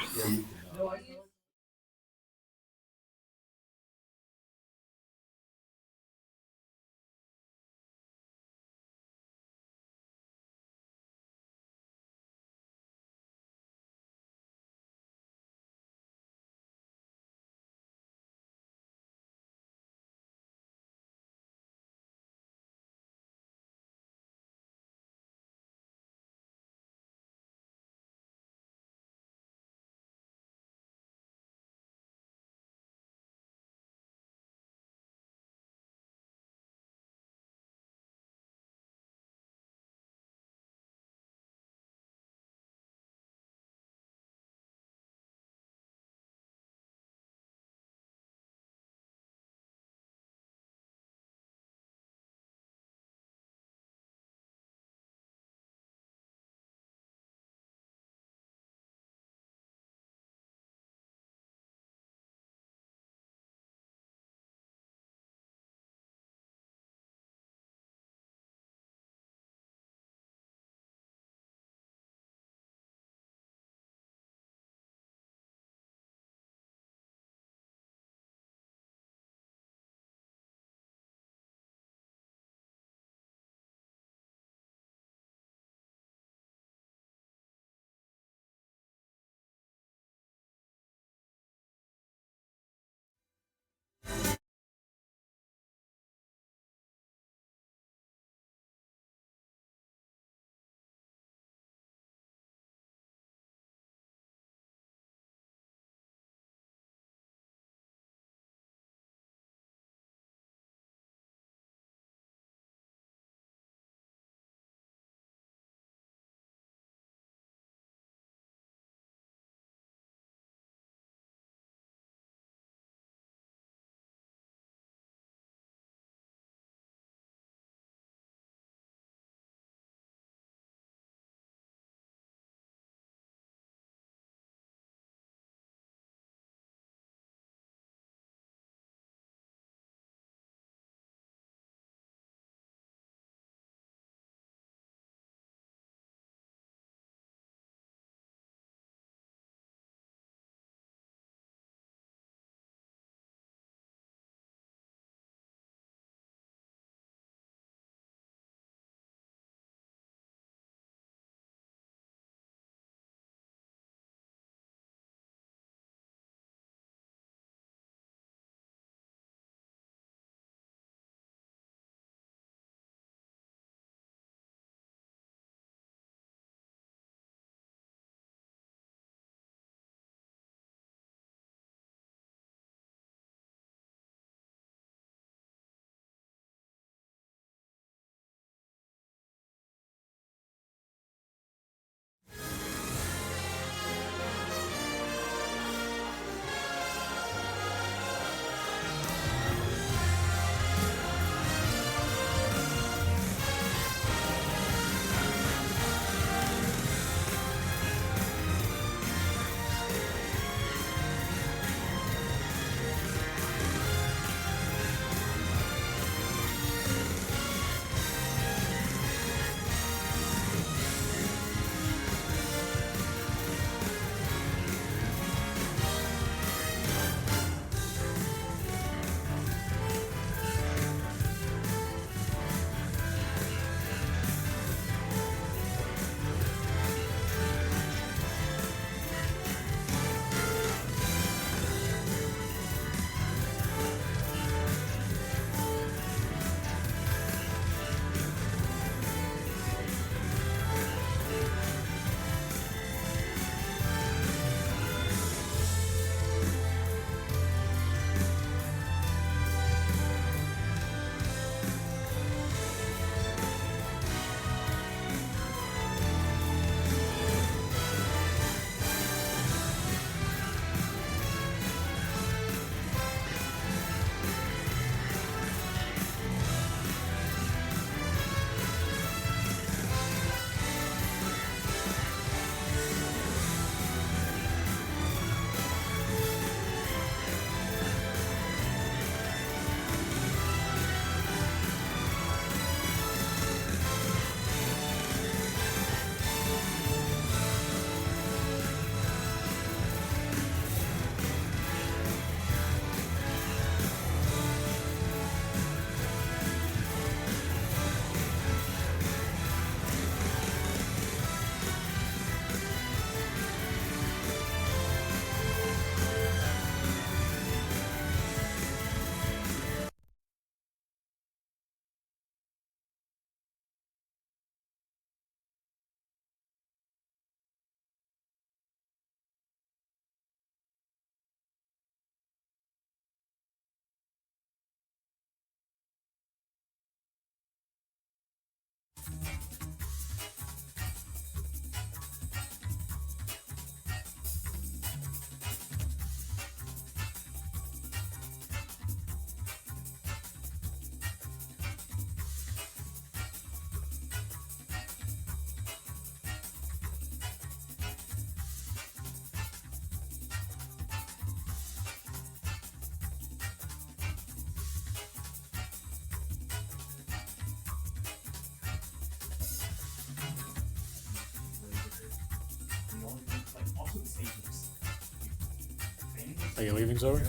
Are you leaving, Zoe?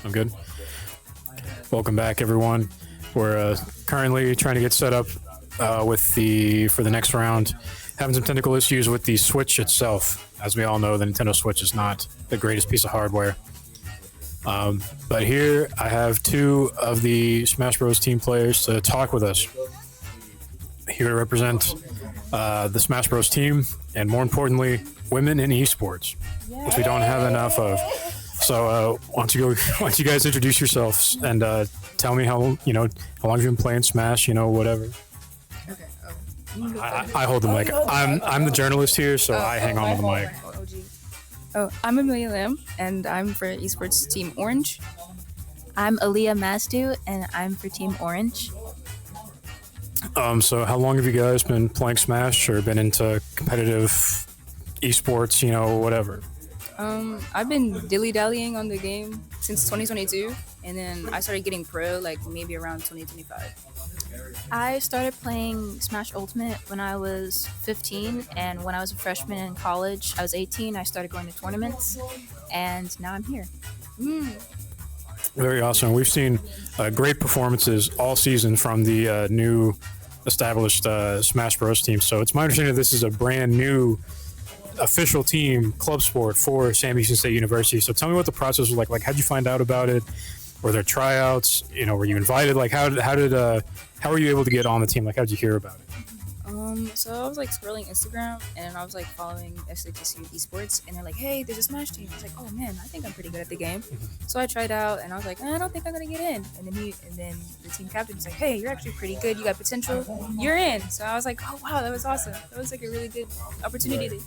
I'm good. Welcome back, everyone. We're currently trying to get set up for the next round. Having some technical issues with the Switch itself. As we all know, the Nintendo Switch is not the greatest piece of hardware. But here I have two of the Smash Bros. Team players to talk with us. Here to represent the Smash Bros. Team, and more importantly, women in esports, which we don't have enough of. So why don't you guys introduce yourselves and tell me how long you've been playing Smash, whatever. Okay. I hold the mic. I'm the journalist here, so I hang on to the mic. Oh, I'm Amelia Lim, and I'm for Esports Team Orange. I'm Aaliyah Masdu, and I'm for Team Orange. So how long have you guys been playing Smash or been into competitive esports, whatever? I've been dilly-dallying on the game since 2022, and then I started getting pro maybe around 2025. I started playing Smash Ultimate when I was 15, and when I was a freshman in college, I was 18, I started going to tournaments, and now I'm here. Very awesome. We've seen great performances all season from the new established Smash Bros. Team. So it's my understanding that this is a brand new official team, club sport for Sam Houston State University. So tell me what the process was like. Like, how'd you find out about it? Were there tryouts? Were you invited? Like, how were you able to get on the team? Like, how'd you hear about it? So I was scrolling Instagram, and I was following SHSU esports, and they're like, hey, there's a Smash team. I was like, oh man, I think I'm pretty good at the game. So I tried out, and I was like, I don't think I'm gonna get in. And then the team captain was like, hey, you're actually pretty good. You got potential. You're in. So I was like, oh wow, that was awesome. That was a really good opportunity.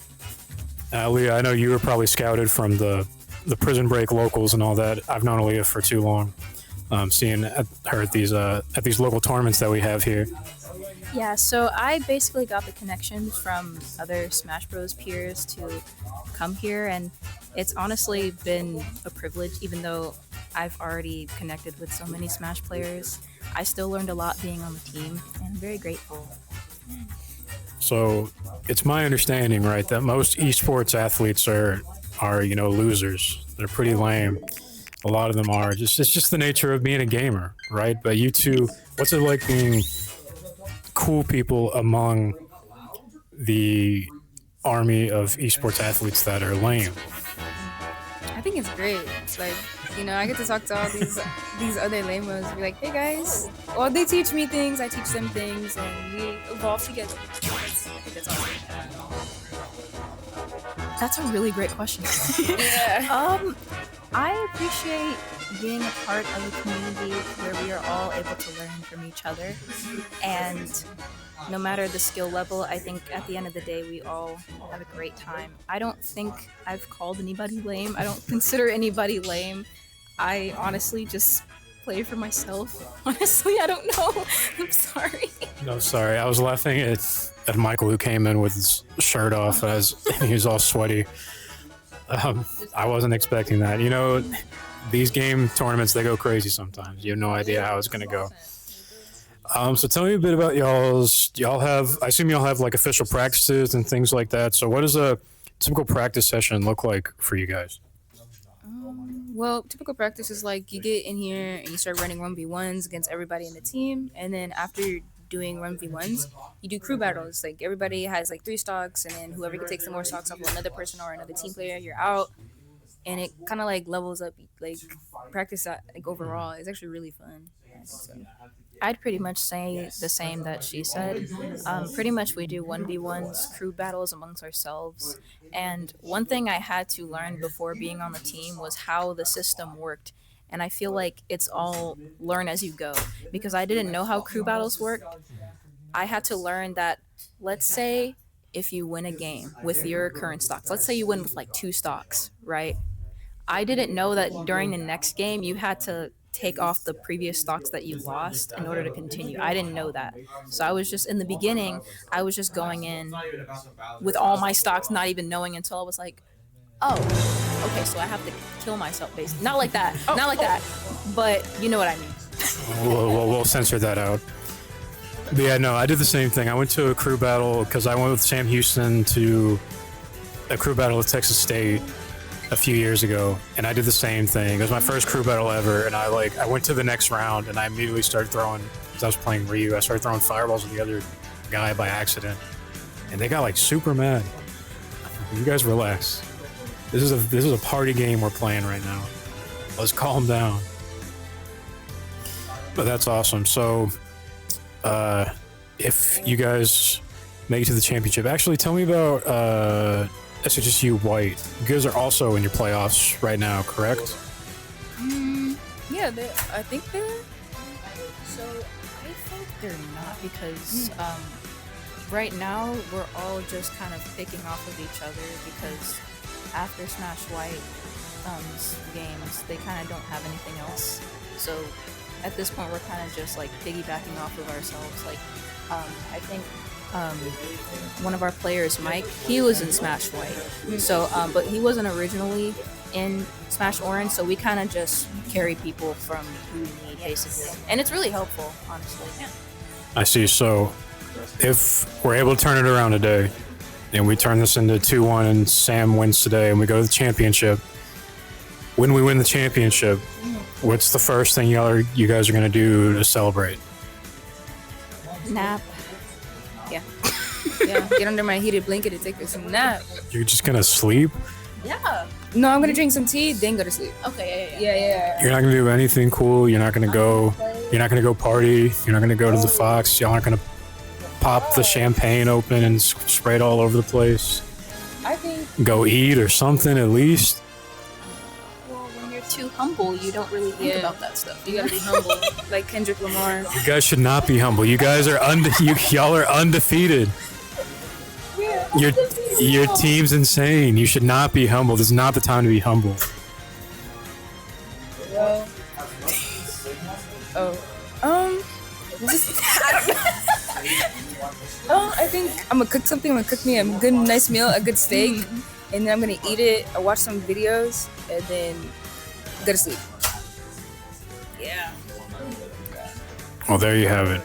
Leah, I know you were probably scouted from the Prison Break locals and all that. I've known Leah for too long. Seeing her at these local tournaments that we have here. Yeah, so I basically got the connections from other Smash Bros. Peers to come here, and it's honestly been a privilege, even though I've already connected with so many Smash players. I still learned a lot being on the team, and I'm very grateful. So it's my understanding, right, that most esports athletes are losers. They're pretty lame. A lot of them are. It's just the nature of being a gamer, right? But you two, what's it like being cool people among the army of esports athletes that are lame? I think it's great. It's I get to talk to all these other lamos. Be like, hey guys. Well, they teach me things, I teach them things, and we evolve together. I think that's awesome. That's a really great question. Yeah. I appreciate being a part of a community where we are all able to learn from each other, and no matter the skill level, I think at the end of the day we all have a great time. I don't think I've called anybody lame. I don't consider anybody lame. I honestly just play for myself. Honestly, I don't know. I'm sorry. No, sorry. I was laughing at Michael, who came in with his shirt off as he was all sweaty. I wasn't expecting that. These game tournaments, they go crazy sometimes. You have no idea how it's going to go. So tell me a bit about I assume y'all have official practices and things like that. So what does a typical practice session look like for you guys? Well, typical practice is you get in here and you start running 1v1s against everybody in the team, and then after you're doing 1v1s, you do crew battles. Everybody has 3 stocks, and then whoever can take some more stocks off of another person or another team player, you're out. And it kind of levels up practice overall. It's actually really fun. I think so. I'd pretty much say the same that she said. Pretty much we do 1v1s, crew battles amongst ourselves. And one thing I had to learn before being on the team was how the system worked. And I feel like it's all learn as you go, because I didn't know how crew battles work. I had to learn that, let's say if you win a game with your current stocks, let's say you win with like 2 stocks, right? I didn't know that during the next game you had to take off the previous stocks that you lost in order to continue. I didn't know that. So I was just, in the beginning, I was just going in with all my stocks, not even knowing, until I was like, oh, okay, so I have to kill myself, basically. Not like that, not like that, but you know what I mean. We'll censor that out. But yeah, no, I did the same thing. I went to a crew battle because I went with Sam Houston to a crew battle with Texas State a few years ago, and I did the same thing. It was my first crew battle ever, and I went to the next round, and I immediately started throwing, because I was playing Ryu, I started throwing fireballs at the other guy by accident, and they got like super mad. You guys relax. This is a party game we're playing right now. Let's calm down. But that's awesome. So, if you guys make it to the championship, actually tell me about SHSU White. You guys are also in your playoffs right now, correct? Yeah, I think they're. So I think they're not, because right now we're all just kind of picking off of each other, because after Smash White games, they kind of don't have anything else. So at this point, we're kind of just like piggybacking off of ourselves. Like, I think one of our players, Mike, he was in Smash White. So, but he wasn't originally in Smash Orange, so we kind of just carry people from who we need, basically. And it's really helpful, honestly. Yeah. I see. So if we're able to turn it around today, and we turn this into 2-1, and Sam wins today, and we go to the championship, when we win the championship, what's the first thing you guys are going to do to celebrate? Nap. Yeah, get under my heated blanket and take a nap. You're just going to sleep? Yeah. No, I'm gonna drink some tea, then go to sleep. Okay, Yeah. You're not going to do anything cool? You're not going to go party? You're not going to go to the Fox? Y'all aren't going to pop the champagne open and spray it all over the place? I think. Go eat or something at least? Well, when you're too humble, you don't really think about that stuff. You gotta be humble, like Kendrick Lamar. You guys should not be humble. You guys are y'all are undefeated. Your team's insane. You should not be humble. This is not the time to be humble. Well, I think I'm gonna cook something. I'm gonna cook me a good, nice meal, a good steak, and then I'm gonna eat it. I'll watch some videos, and then go to sleep. Yeah. Well, there you have it.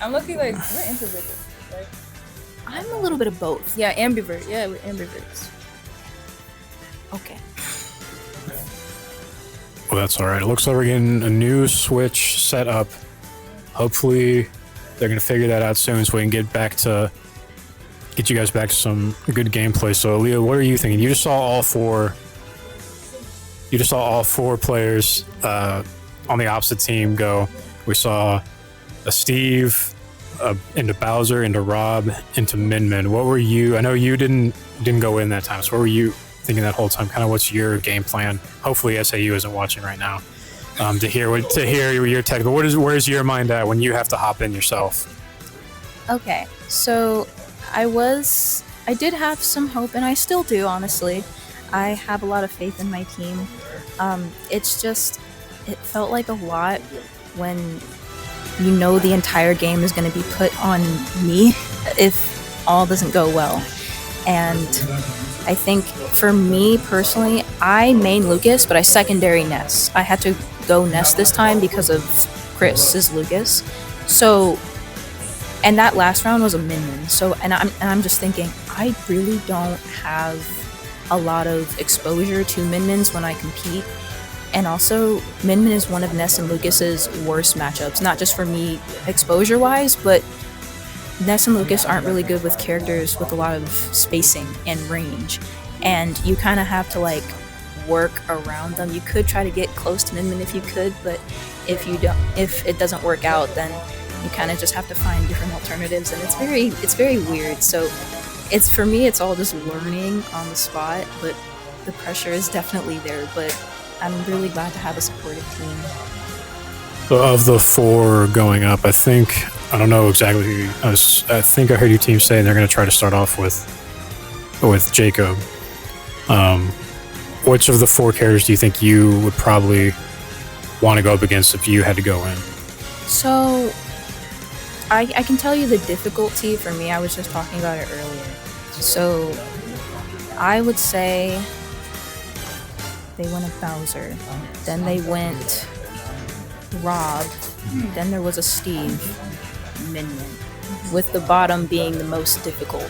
I'm lucky, like, we're introverted, right? I'm a little bit of both. Yeah, ambivert. Yeah, we're ambiverts. Okay. Well, that's all right. It looks like we're getting a new Switch set up. Hopefully, they're going to figure that out soon so we can get you guys back to some good gameplay. So, Leah, what are you thinking? You just saw all four players on the opposite team go. We saw a Steve, into Bowser, into Rob, into Min. What were you? I know you didn't go in that time. So what were you thinking that whole time? Kind of what's your game plan? Hopefully SAU isn't watching right now. To hear your tech. But where's your mind at when you have to hop in yourself? Okay, so I did have some hope, and I still do, honestly. I have a lot of faith in my team. It's just, it felt like a lot when you know the entire game is going to be put on me if all doesn't go well. And I think for me personally, I main Lucas, but I secondary Ness. I had to go Ness this time because of Chris's Lucas. So, and that last round was a Min. So, and I'm just thinking, I really don't have a lot of exposure to Min-Mins when I compete. And also, Min is one of Ness and Lucas's worst matchups, not just for me exposure-wise, but Ness and Lucas aren't really good with characters with a lot of spacing and range. And you kind of have to, like, work around them. You could try to get close to Min if you could, but if it doesn't work out, then you kind of just have to find different alternatives, and it's very weird. So for me, it's all just learning on the spot, but the pressure is definitely there. But I'm really glad to have a supportive team. So of the 4 going up, I don't know exactly who. I think I heard your team saying they're going to try to start off with Jacob. Which of the 4 characters do you think you would probably want to go up against if you had to go in? So, I can tell you the difficulty for me. I was just talking about it earlier. So, I would say they went a Bowser, then they went Rob, then there was a Steve, Minion, with the bottom being the most difficult.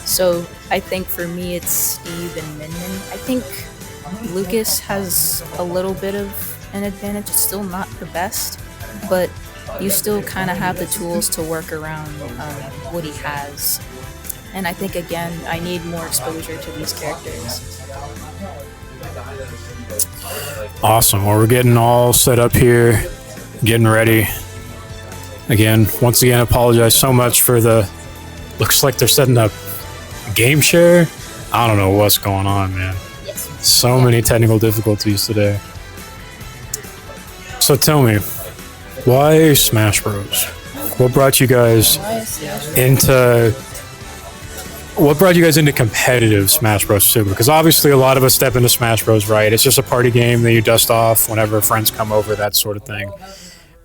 So I think for me it's Steve and Minion. I think Lucas has a little bit of an advantage. It's still not the best, but you still kind of have the tools to work around what he has. And I think, again, I need more exposure to these characters. Awesome. Well, we're getting all set up here, getting ready. Again, once again, apologize so much for looks like they're setting up a game share. I don't know what's going on, man. So many technical difficulties today. So tell me, why Smash Bros? What brought you guys into competitive Smash Bros too? Because obviously a lot of us step into Smash Bros, right? It's just a party game that you dust off whenever friends come over, that sort of thing.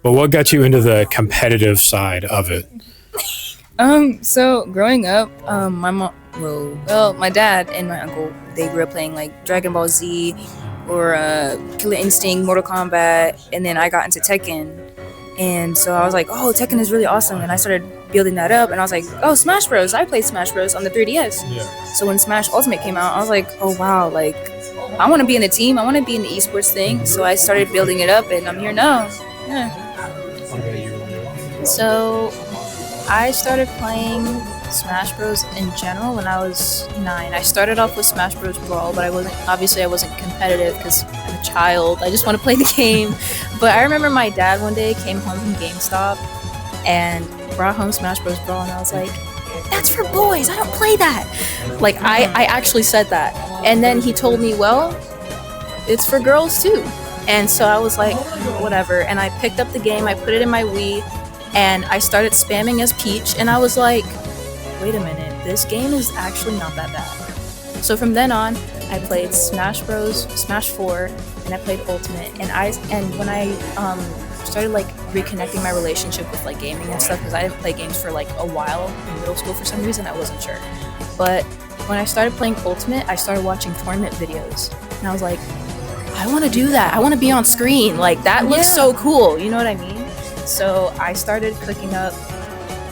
But what got you into the competitive side of it? So growing up, my dad and my uncle, they grew up playing like Dragon Ball Z or Killer Instinct, Mortal Kombat, and then I got into Tekken. And so I was like, oh, Tekken is really awesome. And I started building that up, and I was like, oh, Smash Bros. I played Smash Bros. On the 3DS. Yeah. So when Smash Ultimate came out, I was like, oh, wow, like, I want to be in a team. I want to be in the esports thing. So I started building it up, and I'm here now. Yeah. So I started playing Smash Bros. In general when I was 9. I started off with Smash Bros. Brawl, but I wasn't competitive because I'm a child. I just want to play the game. But I remember my dad one day came home from GameStop and brought home Smash Bros. Brawl, and I was like, that's for boys, I don't play that. Like, I actually said that. And then he told me, well, it's for girls too. And so I was like, whatever. And I picked up the game, I put it in my Wii, and I started spamming as Peach, and I was like, wait a minute, this game is actually not that bad. So from then on, I played Smash Bros, Smash 4, and I played Ultimate. And when I started like reconnecting my relationship with like gaming and stuff, because I didn't play games for like a while in middle school for some reason, I wasn't sure. But when I started playing Ultimate, I started watching tournament videos, and I was like, I want to do that. I want to be on screen. Like, that looks so cool. You know what I mean? So I started cooking up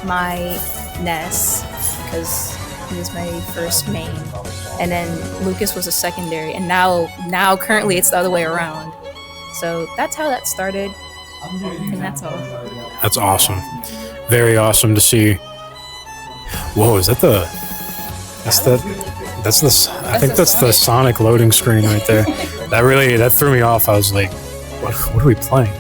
my Ness because he was my first main, and then Lucas was a secondary, and now currently it's the other way around. So that's how that started, and that's all. That's awesome. Very awesome to see. Whoa, is that the? That's the Sonic loading screen right there. That threw me off. I was like, what are we playing?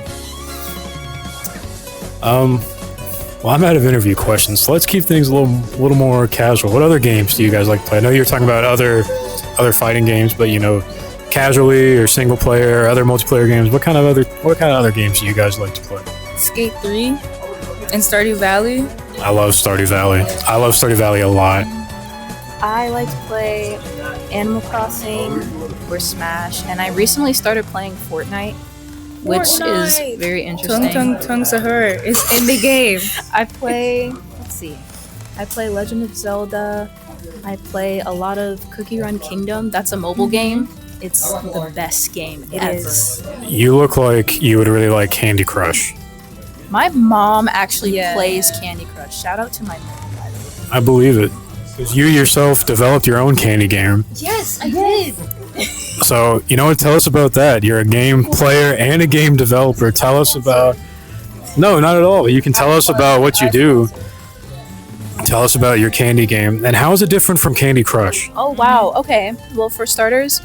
Well, I'm out of interview questions, so let's keep things a little more casual. What other games do you guys like to play? I know you're talking about other fighting games, but casually or single player or other multiplayer games. What kind of other games do you guys like to play? Skate 3 and Stardew Valley. I love Stardew Valley. I love Stardew Valley a lot. I like to play Animal Crossing or Smash, and I recently started playing Fortnite, which is very interesting. Tung Sahur is in the game. I play Legend of Zelda. I play a lot of Cookie Run Kingdom. That's a mobile game. It's the best game ever. You look like you would really like Candy Crush. My mom actually plays Candy Crush. Shout out to my mom, by the way. I believe it. Because you yourself developed your own candy game. Yes, I did. So, tell us about that. You're a game player and a game developer. Tell us about... No, not at all. You can tell us about what you do. Tell us about your candy game. And how is it different from Candy Crush? Oh, wow. Okay. Well, for starters,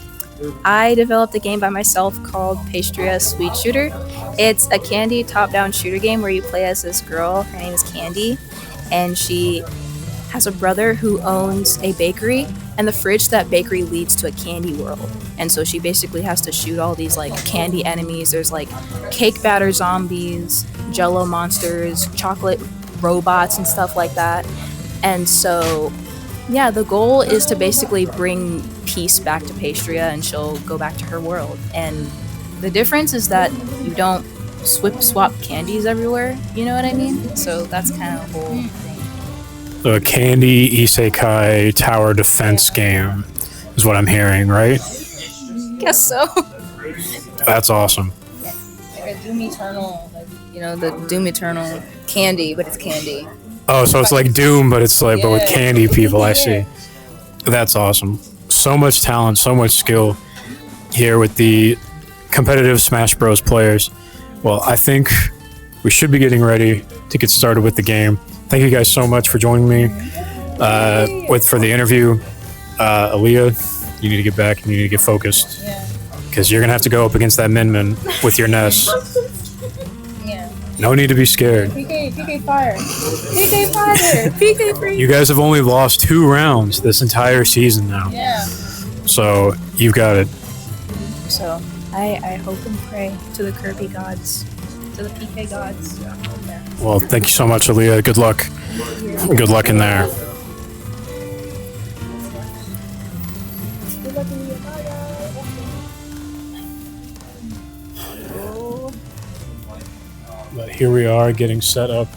I developed a game by myself called Pastria Sweet Shooter. It's a candy top-down shooter game where you play as this girl. Her name is Candy. And she has a brother who owns a bakery, and the fridge to that bakery leads to a candy world. And so she basically has to shoot all these like candy enemies. There's like cake batter zombies, jello monsters, chocolate robots and stuff like that. And so yeah, the goal is to basically bring peace back to Pastria, and she'll go back to her world. And the difference is that you don't swap candies everywhere, you know what I mean? So that's kind of the whole thing. So a candy isekai tower defense game is what I'm hearing, right? Guess so. That's awesome. Like a Doom Eternal, like, you know, the Doom Eternal candy, but it's candy. Oh, so it's like Doom, but it's like, but with Yeah. candy people, I Yeah. see. That's awesome. So much talent, so much skill here with the competitive Smash Bros. Players. Well, I think we should be getting ready to get started with the game. Thank you guys so much for joining me for the interview. Aaliyah, you need to get back and you need to get focused. Yeah. Because you're going to have to go up against that Min with your Ness. Yeah. No need to be scared. PK fire. PK fire. PK free. You guys have only lost 2 rounds this entire season now. Yeah. So you've got it. So I hope and pray to the Kirby gods, to the PK gods. Well, thank you so much, Aaliyah. Good luck. Good luck in there. But here we are getting set up.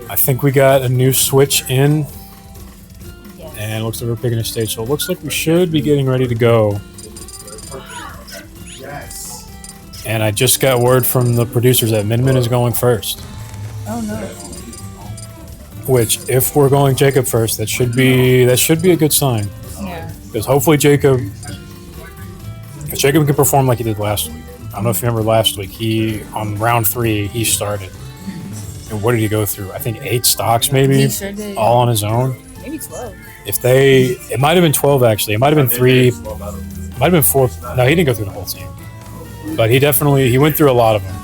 I think we got a new switch in. And it looks like we're picking a stage. So it looks like we should be getting ready to go. And I just got word from the producers that Min is going first. Oh no. Which, if we're going Jacob first, that should be a good sign. Yeah. Because hopefully Jacob can perform like he did last week. I don't know if you remember last week. On round 3 he started. And what did he go through? I think 8 stocks maybe, He sure did. all on his own. Maybe 12. It might have been 12 actually. It might have been 3. It might have been 4. No, he didn't go through the whole team. But he went through a lot of them.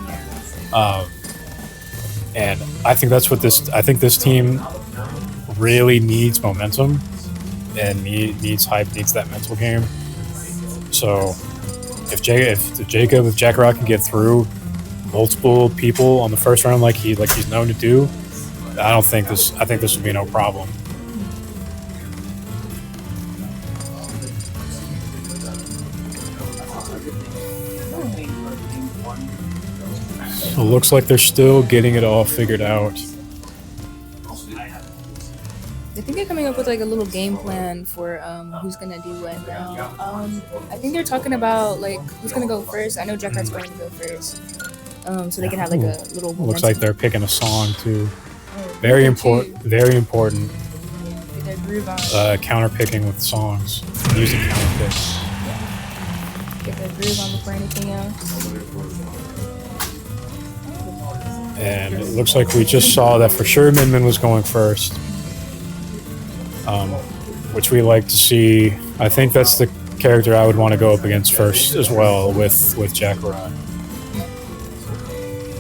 And I think that's what this team really needs momentum and needs hype, needs that mental game. So if Jack Rock can get through multiple people on the first round like he's known to do, I think this will be no problem. So it looks like they're still getting it all figured out. I think they're coming up with like a little game plan for who's gonna do what now. I think they're talking about like who's gonna go first. I know Jack Rock's going to go first. So they can have like a little. Looks like they're picking a song too. Very important. Very important. Get their groove on. Counter picking with songs. Music counter picks. Get their groove on before anything else. And it looks like we just saw that for sure Min was going first. Which we like to see. I think that's the character I would want to go up against first as well with Jack Rock.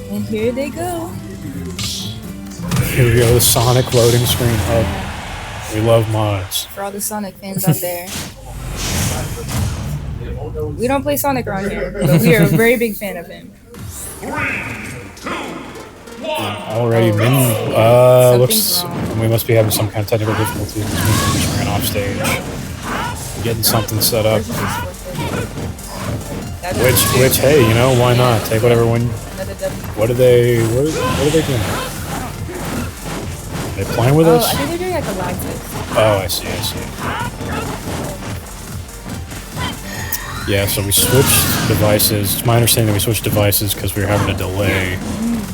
And here they go. Here we go, the Sonic loading screen hub. We love mods. For all the Sonic fans out there. We don't play Sonic around here, but we are a very big fan of him. Already Min looks wrong. we must be having some kind of technical difficulties. We just ran off stage. Getting something set up. Which hey, you know, why not? Take whatever one. What are they doing? Are they playing with us? I think they're doing like a live test. Oh, I see. Yeah, so we switched devices. It's my understanding that we switched devices because we were having a delay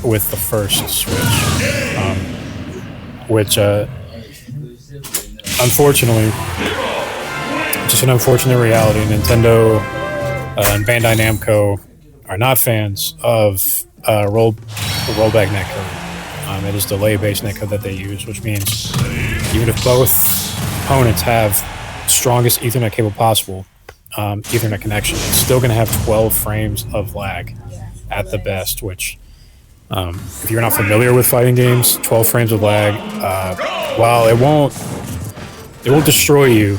with the first switch. Which, unfortunately, just an unfortunate reality. Nintendo and Bandai Namco are not fans of rollback netcode. It is delay-based netcode that they use, which means even if both opponents have the strongest Ethernet cable possible, Ethernet connection, it's still going to have 12 frames of lag at the best, which, if you're not familiar with fighting games, 12 frames of lag, while it won't It won't destroy you.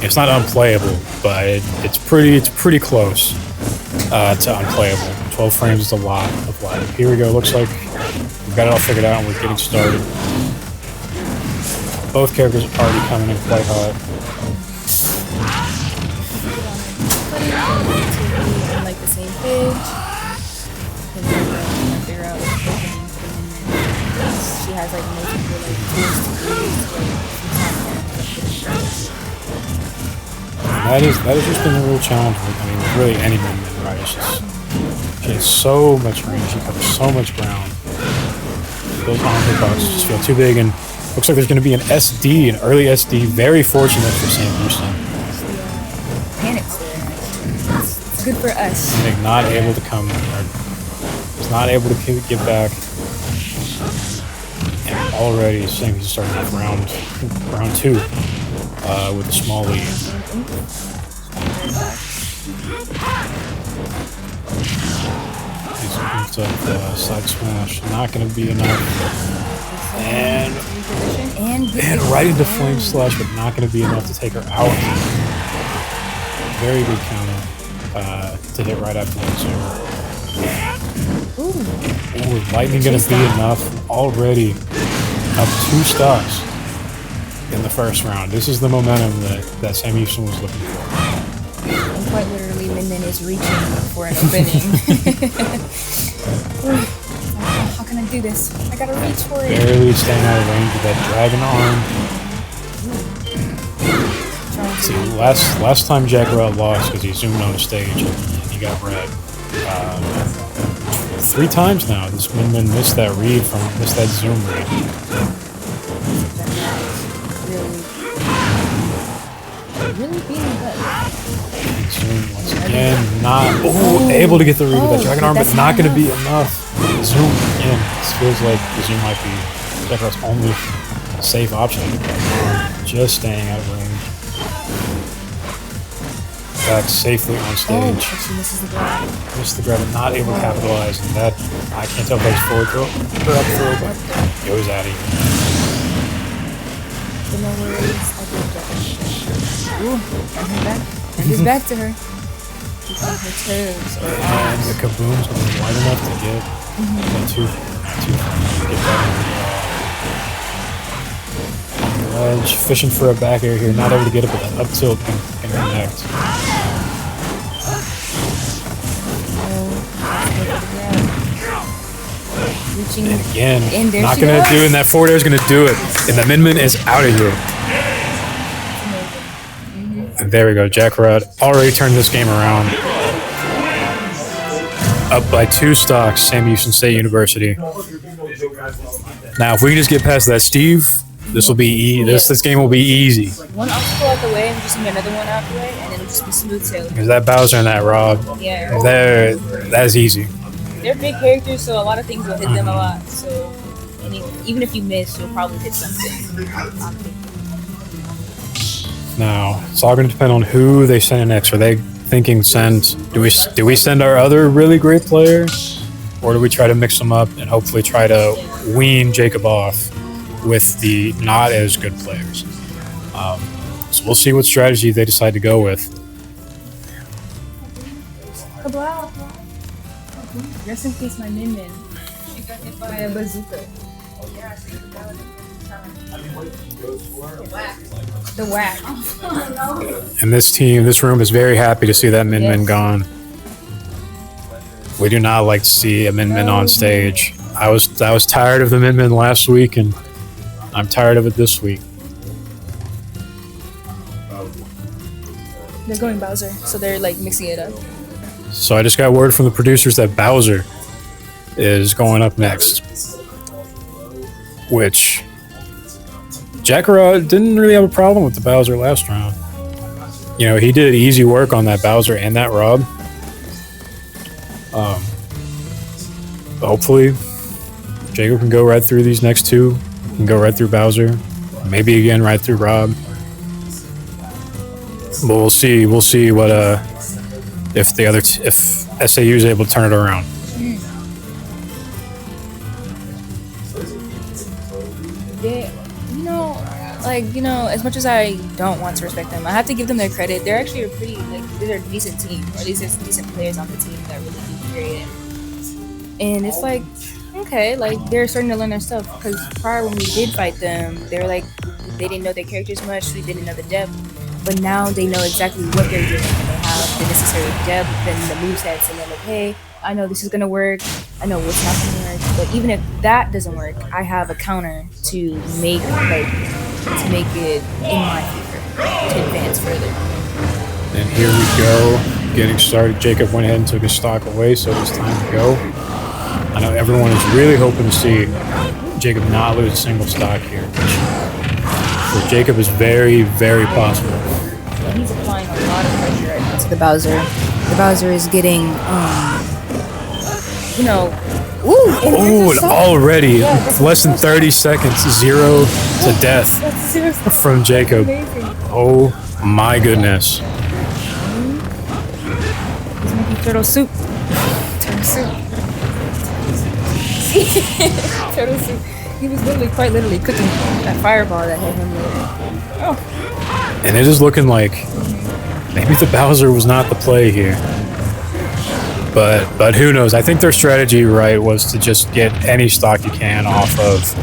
It's not unplayable, but it's pretty close to unplayable. 12 frames is a lot of lag. Here we go. Looks like we've got it all figured out and we're getting started. Both characters are already coming in quite hot. On like the same page. And then we're trying to figure out what openings she has like multiple like tools to use That has just been a real challenge with, I mean, with really any movement, right? It's just, she has so much range, she covers so much ground. Those arm hookups just feel too big, and looks like there's going to be an SD, an early SD. Very fortunate for Sam Houston. panics there. It's good for us. And not able to come, or is not able to get back. And already Sam Houston starting off round 2 with a small lead. He's up the side smash, not going to be enough. And right into flame slash, but not going to be enough to take her out. Very good counter to hit right after that zoom. Ooh, lightning going to be enough. Already up 2 stocks in the first round. This is the momentum that Sam Houston was looking for. And quite literally, Min is reaching for an opening. How can I do this? I gotta reach for it. Barely staying out of range with that dragon arm. See, last time Jack Rod lost because he zoomed on the stage and he got red. 3 times now, this Min missed that zoom read. Really being good. Zoom once again, not able to get the read with that dragon arm, but not going to be enough. Zoom again. This feels like the zoom might be Jack Rod's only safe option. Just staying out of range. Back safely on stage. She misses the grab. Missed the grab, but not able to capitalize, and that I can't tell if that's forward throw or up throw, but goes out of here. No worries. I did that. Ooh, and her back. And he's back to her. She's on her toes. And the kaboom's going to be wide enough to get too get that ledge. Fishing for a back air here, not able to get it, but that up tilt can connect. And again, not going to do it, and that forward air is going to do it. And the Min is out of here. And there we go, Jack Rod already turned this game around. Up by 2 stocks, Sam Houston State University. Now, if we can just get past that, Steve, this will be this game will be easy. One obstacle out the way, and just another one out the way, and it'll just be smooth sailing. Because that Bowser and that Rob, yeah, that's easy. They're big characters, so a lot of things will hit them a lot. So even if you miss, you'll probably hit something. Now, it's all going to depend on who they send next. Are they thinking do we send our other really great player, or do we try to mix them up and hopefully try to wean Jacob off with the not as good players? So we'll see what strategy they decide to go with. Rest in peace, my Min. She got hit by a bazooka. The whack. And this room is very happy to see that Min gone. We do not like to see a Min on stage. I was tired of the Min last week, and I'm tired of it this week. They're going Bowser, so they're like mixing it up. So I just got word from the producers that Bowser is going up next, which Jack Rod didn't really have a problem with the Bowser last round. You know, he did easy work on that Bowser and that Rob. Hopefully, Jacob can go right through these next 2. Can go right through Bowser, maybe again right through Rob. But we'll see. We'll see what if if SAU is able to turn it around. like, you know, as much as I don't want to respect them, I have to give them their credit. They're actually a pretty, like, they're a decent team, or at least there's decent players on the team that really do carry it. And it's like, okay, like, they're starting to learn their stuff, because prior when we did fight them, they were like, they didn't know their characters much, we didn't know the depth, but now they know exactly what they're doing, and they have the necessary depth and the movesets, and they're like, hey, I know this is gonna work, I know what's not gonna work, but even if that doesn't work, I have a counter to make it in my favor, to advance further. And here we go, getting started. Jacob went ahead and took his stock away, so it's time to go. I know everyone is really hoping to see Jacob not lose a single stock here, which for Jacob is very, very possible. And he's applying a lot of pressure right now to the Bowser. The Bowser is getting, you know, and already less than 30 seconds, 0 to death from Jacob. Amazing. Oh my goodness. He's making turtle soup. Turtle soup. Turtle soup. He was quite literally cooking that fireball that hit him later. Oh. And it is looking like maybe the Bowser was not the play here. But who knows? I think their strategy, right, was to just get any stock you can off of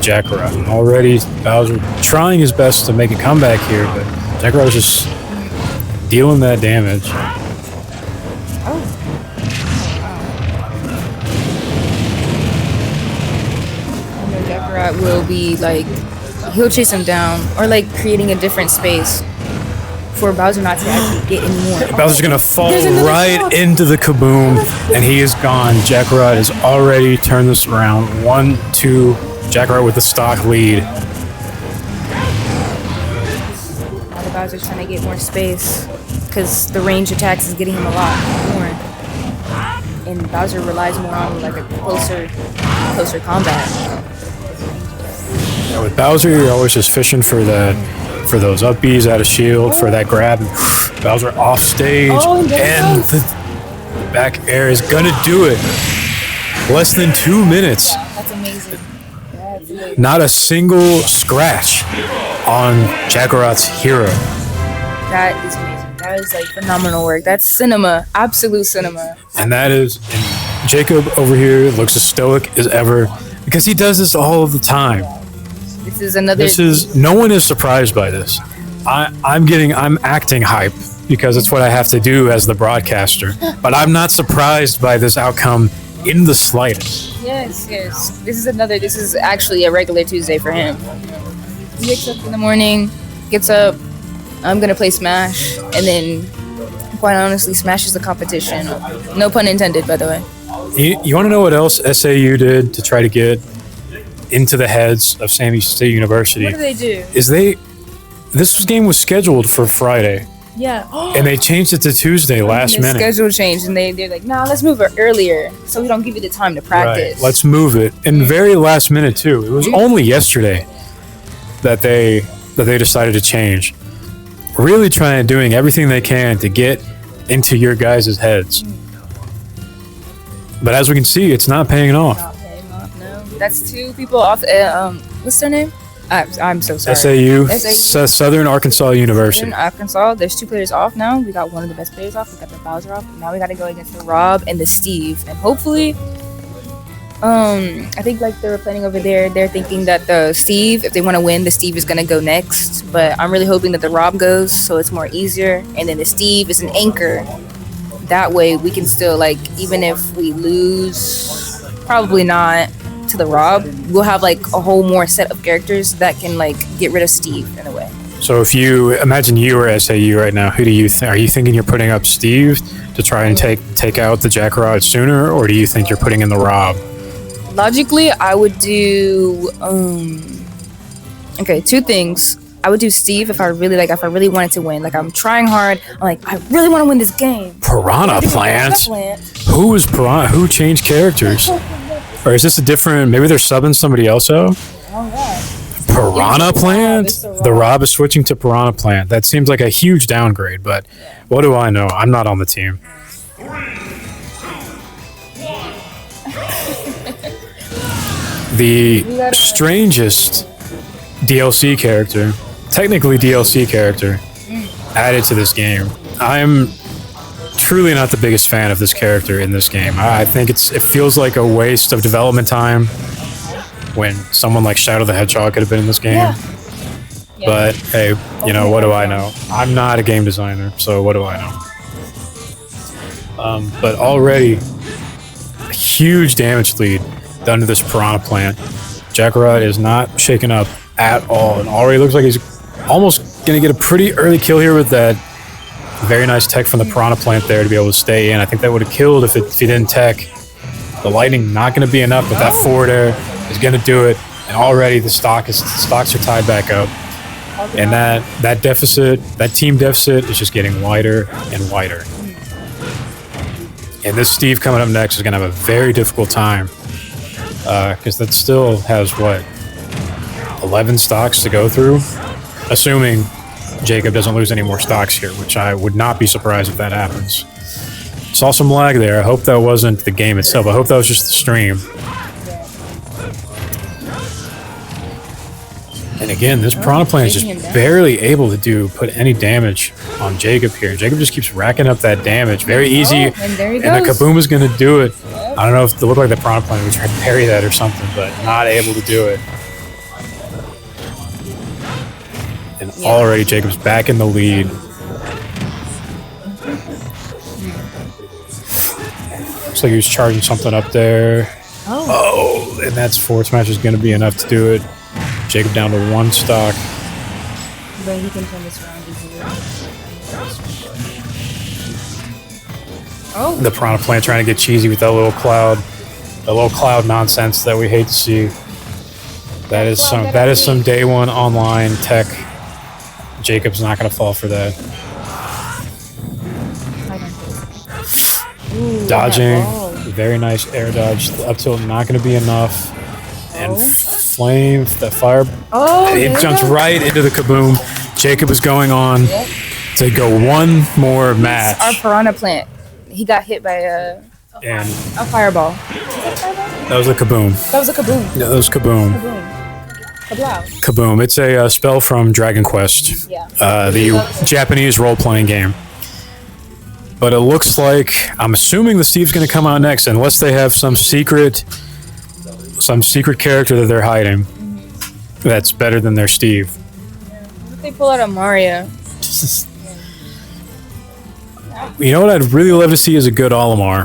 Jackarat. And already Bowser trying his best to make a comeback here, but Jackarat was just dealing that damage. Oh. I know Jackarat will be like, he'll chase him down, or like creating a different space for Bowser not to actually get any more. Bowser's gonna fall right into the kaboom, and he is gone. Jackarat has already turned this around. 1-2, Jackarat with the stock lead. Now the Bowser's trying to get more space, because the range attacks is getting him a lot more. And Bowser relies more on like a closer combat. Yeah, with Bowser, you're always just fishing for those up Bs out of shield, for that grab. Bowser off stage, and the back air is gonna do it. Less than 2 minutes. Yeah, that's amazing. That's amazing. Not a single scratch on Jackarat's hero. That is amazing. That is like phenomenal work. That's cinema, absolute cinema. And Jacob over here looks as stoic as ever, because he does this all of the time. This is another. No one is surprised by this. I'm acting hype because it's what I have to do as the broadcaster. But I'm not surprised by this outcome in the slightest. Yes. This is actually a regular Tuesday for him. He wakes up in the morning, gets up, I'm gonna play Smash, and then quite honestly smashes the competition. No pun intended, by the way. You want to know what else SAU did to try to get into the heads of Sam Houston State University? What do they do? This game was scheduled for Friday. Yeah. And they changed it to Tuesday last minute. The schedule changed, and they're like, nah, let's move it earlier so we don't give you the time to practice. Right, let's move it. And very last minute too. It was only yesterday that they decided to change. Really doing everything they can to get into your guys' heads. But as we can see, it's not paying off. Not paying off, no. That's 2 people off. What's their name? I'm so sorry. SAU, Southern Arkansas University. Southern Arkansas. There's 2 players off now. We got one of the best players off. We got the Bowser off. Now we got to go against the Rob and the Steve. And hopefully, I think like they were planning over there. They're thinking that the Steve, if they want to win, the Steve is gonna go next. But I'm really hoping that the Rob goes, so it's more easier. And then the Steve is an anchor. That way we can still, like, even if we lose, probably not, to the Rob, we'll have like a whole more set of characters that can like get rid of Steve in a way. So if you imagine you were SAU right now, who do you think? Are you thinking you're putting up Steve to try and take out the Jackarat sooner, or do you think you're putting in the Rob? Logically, I would do 2 things. I would do Steve if I really wanted to win. Like, I'm trying hard. I'm like, I really want to win this game. Piranha Plant? Who is Piranha? Who changed characters? Or is this a different, maybe they're subbing somebody else out? Piranha Plant? The Rob is switching to Piranha Plant. That seems like a huge downgrade, but what do I know? I'm not on the team. The strangest DLC character, technically DLC character, added to this game. I'm truly not the biggest fan of this character in this game. I think it feels like a waste of development time when someone like Shadow the Hedgehog could have been in this game. Yeah. But hey, you know, what do I know? I'm not a game designer, so what do I know? But already, a huge damage lead done to this Piranha Plant. Jackarot is not shaken up at all, and already looks like he's almost going to get a pretty early kill here with that very nice tech from the Piranha Plant there to be able to stay in. I think that would have killed if he didn't tech. The lightning not going to be enough, but that forward air is going to do it. And already the stocks are tied back up. And that deficit, that team deficit is just getting wider and wider. And this Steve coming up next is going to have a very difficult time. Because that still has, what, 11 stocks to go through? Assuming Jacob doesn't lose any more stocks here, which I would not be surprised if that happens. Saw some lag there. I hope that wasn't the game itself. I hope that was just the stream. And again, this Piranha Plant is just barely able to put any damage on Jacob here. Jacob just keeps racking up that damage. Very easy. And there he And the goes. Kaboom is going to do it. I don't know if it looked like the Piranha Plant was trying to parry that or something, but not able to do it. And already Jacob's back in the lead. Looks like he was charging something up there. Oh, and that's forward smash is going to be enough to do it. Jacob down to 1 stock. But he can turn this around easily. Oh. The Piranha Plant trying to get cheesy with that little cloud nonsense that we hate to see. That is some day one online tech. Jacob's not going to fall for that. Ooh, Dodging, that ball. very nice air dodge. Up tilt not going to be enough. And flame, that fire, Oh, it there jumps you go. right into the Kaboom. Jacob is going on to go one more match. Our Piranha Plant. He got hit by a And fireball. that was the Kaboom. That was a kaboom. Yeah, that was Kaboom. Kaboom. Kablow. Kaboom. It's a spell from Dragon Quest, Yeah. the Japanese role-playing game. But it looks like, I'm assuming the Steve's going to come out next, unless they have some secret character that they're hiding that's better than their Steve. What if they pull out a Mario? You know what I'd really love to see is a good Olimar.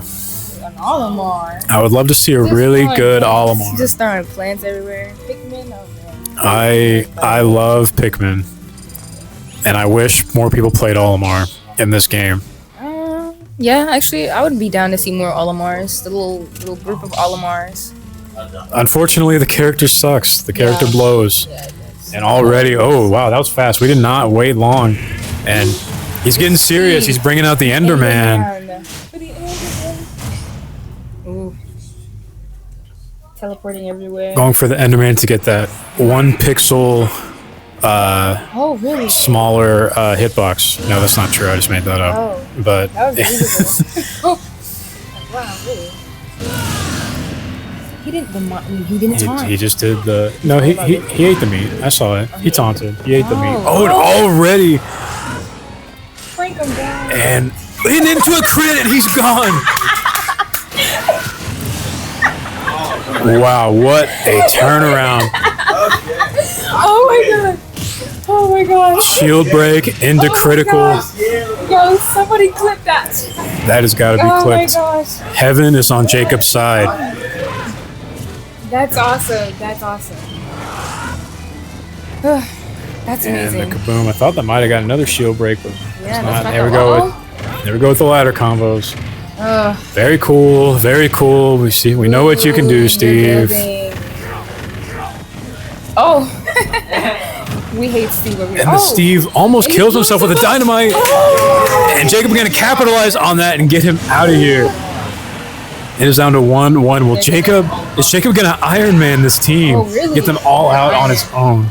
An Olimar. I would love to see a Just really throwing good plants. Olimar. Just throwing plants everywhere. Pikmin, oh man. I love Pikmin, and I wish more people played Olimar in this game. Yeah, actually, I would be down to see more Olimars. The little group of Olimars. Unfortunately, the character sucks. The character blows. Yeah, it does. And already, oh wow, that was fast. We did not wait long. And he's getting serious. He's bringing out the Enderman. Ooh. Teleporting everywhere. Going for the Enderman to get that 1 pixel Oh, really? smaller hitbox. No, that's not true. I just made that up. Oh, But that was believable. Oh. Wow, really? He didn't taunt. he just did the no. He ate the meat. I saw it. He taunted. He ate the meat. Oh. Oh, and already Frank him down. and into a crit, and he's gone. Wow, what a turnaround! Oh my god! Oh my gosh! Shield break into critical. Yo, somebody clip that! That has got to be Oh my clipped. gosh! Heaven is on Jacob's side. That's awesome. That's awesome. That's And amazing. the Kaboom. I thought that might have got another shield break, but Yeah, it's that's not. There we go. There we go with the ladder combos. Ugh. Very cool. Very cool. We know what you can do, Steve. Oh. We hate Steve over here. And the Steve almost And kills he himself with a dynamite. And Jacob going to capitalize on that and get him out of here. It is down to 1-1. Well, is Jacob going to Iron Man this team? Oh, really? Get them all out on his own.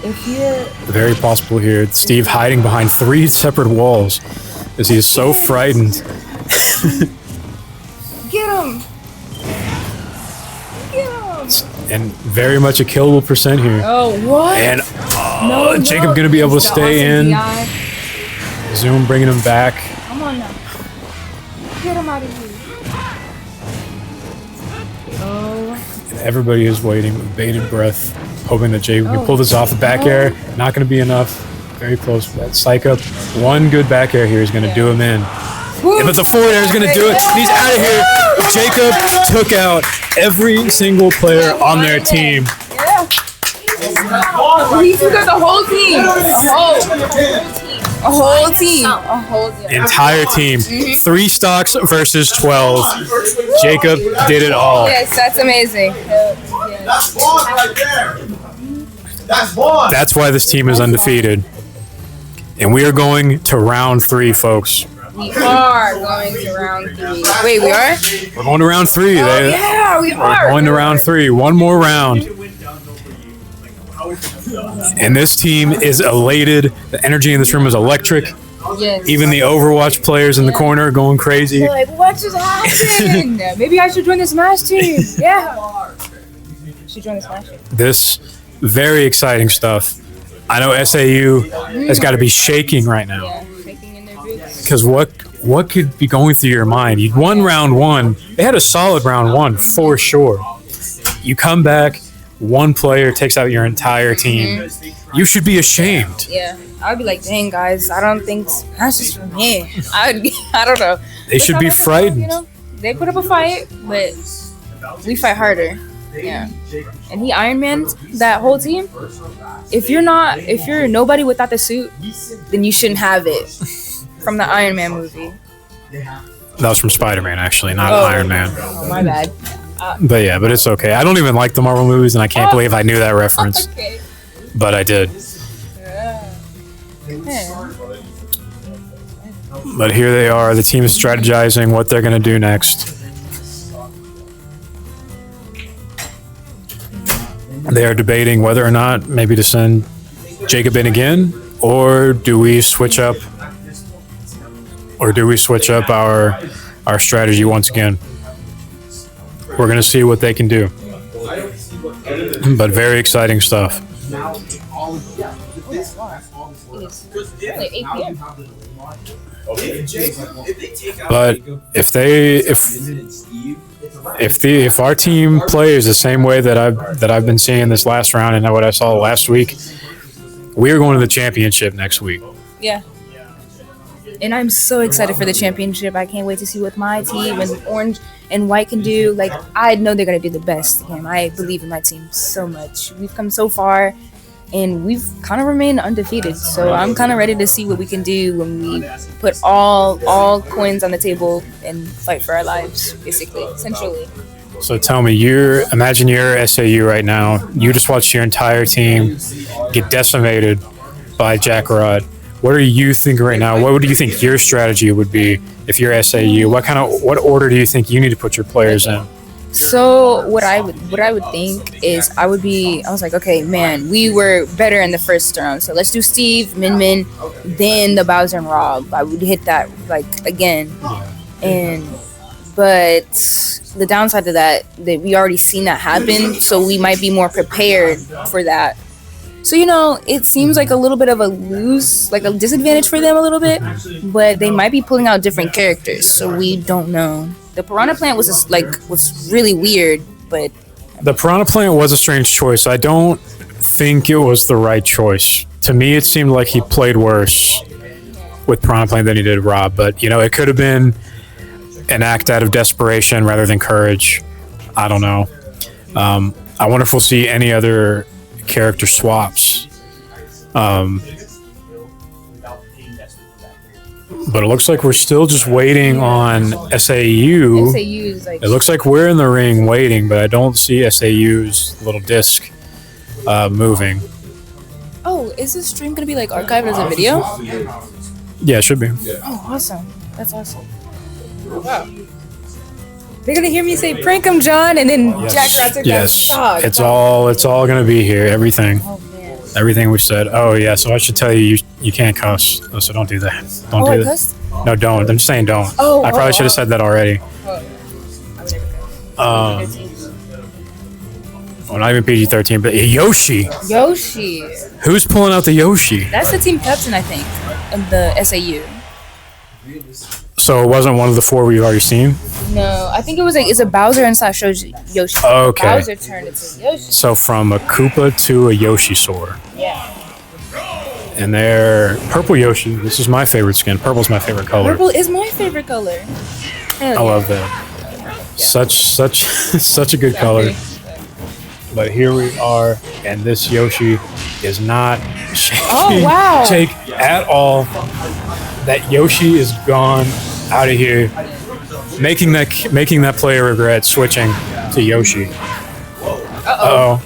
If you're Very possible here. Steve hiding behind 3 separate walls as he is so frightened. get him. Get him. and very much a killable percent here. Oh, what? And Jacob going to be able to stay in. Zoom bringing him back. Come on now. Get him out of here. Oh. And everybody is waiting with bated breath, hoping that Jacob can pull this off. The back air, not going to be enough. Very close for that. Psych up. One good back air here is going to do him in. Yeah, but the forward air is going to do it. He's out of here. Jacob took out every single player on their team. Yeah. He took out the whole team. A whole team. Entire team. 3 stocks versus 12. Jacob did it all. Yes, that's amazing. That's one right there. That's one. That's why this team is undefeated. And we are going to round 3, folks. We are going to round 3. Wait, we are? We're going to round 3. Yeah, we are. We're going to round 3. One more round. And this team is elated. The energy in this room is electric. Yes. Even the Overwatch players in the corner are going crazy. They're like, what just happened? Maybe I should join the Smash team. Yeah. Should join the Smash team. This very exciting stuff. I know SAU has got to be shaking right now. Yeah, shaking in their boots. Because what could be going through your mind? You won round 1. They had a solid round 1 for sure. You come back, one player takes out your entire team. You should be ashamed. Yeah, I'd be like, dang guys, I don't think Smash is for me. I don't know. They should be frightened. You know, they put up a fight, but we fight harder. Yeah. And he Iron Man'd that whole team. If you're nobody without the suit, then you shouldn't have it. From the Iron Man movie. That was from Spider-Man, actually, not Iron Man. Oh, my bad. But yeah, but it's okay. I don't even like the Marvel movies, and I can't believe I knew that reference. Okay. But I did. Yeah. But here they are. The team is strategizing what they're going to do next. They are debating whether or not maybe to send Jacob in again, or do we switch up our strategy once again. We're going to see what they can do. But very exciting stuff. Like 8 p.m. But if our team plays the same way that I've been seeing this last round and what I saw last week, we are going to the championship next week. Yeah. And I'm so excited for the championship. I can't wait to see what my team and orange and white can do. Like, I know they're going to do the best game. I believe in my team so much. We've come so far, and we've kind of remained undefeated. So I'm kind of ready to see what we can do when we put all coins on the table and fight for our lives, basically, essentially. So tell me, imagine you're SAU right now. You just watched your entire team get decimated by Jackarod. What are you thinking right now? What do you think your strategy would be if you're SAU? What order do you think you need to put your players in? So what I would think is I was like, okay, man, we were better in the first round. So let's do Steve, Min, then the Bowser and Rob. I would hit that like again. But the downside to that we already seen that happen, so we might be more prepared for that. So, it seems like a little bit of a disadvantage for them a little bit, but they might be pulling out different characters, so we don't know. The Piranha Plant was really weird, but... The Piranha Plant was a strange choice. I don't think it was the right choice. To me, it seemed like he played worse with Piranha Plant than he did Rob, but, it could have been an act out of desperation rather than courage. I don't know. I wonder if we'll see any other character swaps. But it looks like we're still just waiting on SAU. SAU's like... It looks like we're in the ring waiting, but I don't see SAU's little disc moving. Oh, is this stream going to be like archived as a video? Yeah, it should be. Oh, awesome. That's awesome. Wow. They're gonna hear me say "prank him, John," and then Jackarod took that. It's all gonna be here. Everything. Oh, man. Everything we said. Oh yeah. So I should tell you can't cuss. So don't do that. Don't do that. Cussed? No, don't. I'm just saying don't. I probably should have said that already. Well, not even PG-13, but Yoshi. Yoshi. Who's pulling out the Yoshi? That's the team captain, I think, of the SAU. So it wasn't one of the 4 we've already seen? No, I think it was like it's a Bowser and slash Yoshi. Okay. Bowser turned into Yoshi. So from a Koopa to a Yoshi Soar. Yeah. And they're purple Yoshi. This is my favorite skin. Purple's my favorite color. Purple is my favorite color. Hell I love that. Such a good color. But here we are, and this Yoshi is not shaking shake at all. That Yoshi is gone out of here, making that player regret switching to Yoshi. Uh-oh.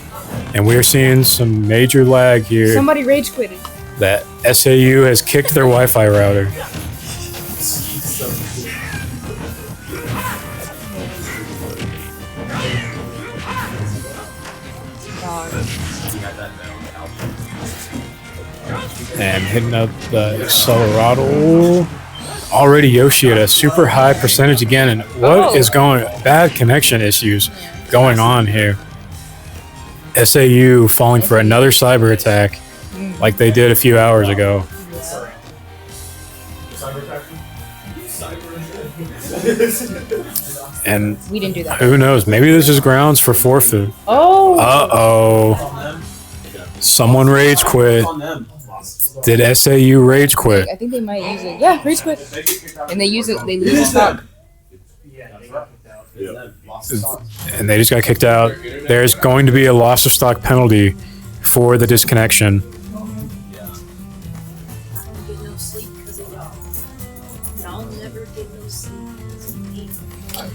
And we're seeing some major lag here. Somebody rage quitted. That SAU has kicked their Wi-Fi router. And hitting up the Accelerado. Already Yoshi at a super high percentage again. And what is bad connection issues going on here. SAU falling for another cyber attack like they did a few hours ago. And we didn't do that. Who knows? Maybe this is grounds for forfeit. Oh. Uh-oh. Someone rage quit. Did SAU rage quit? I think they might use it. Yeah, rage quit. And they use it. They lose the stock. And they just got kicked out. There's going to be a loss of stock penalty for the disconnection.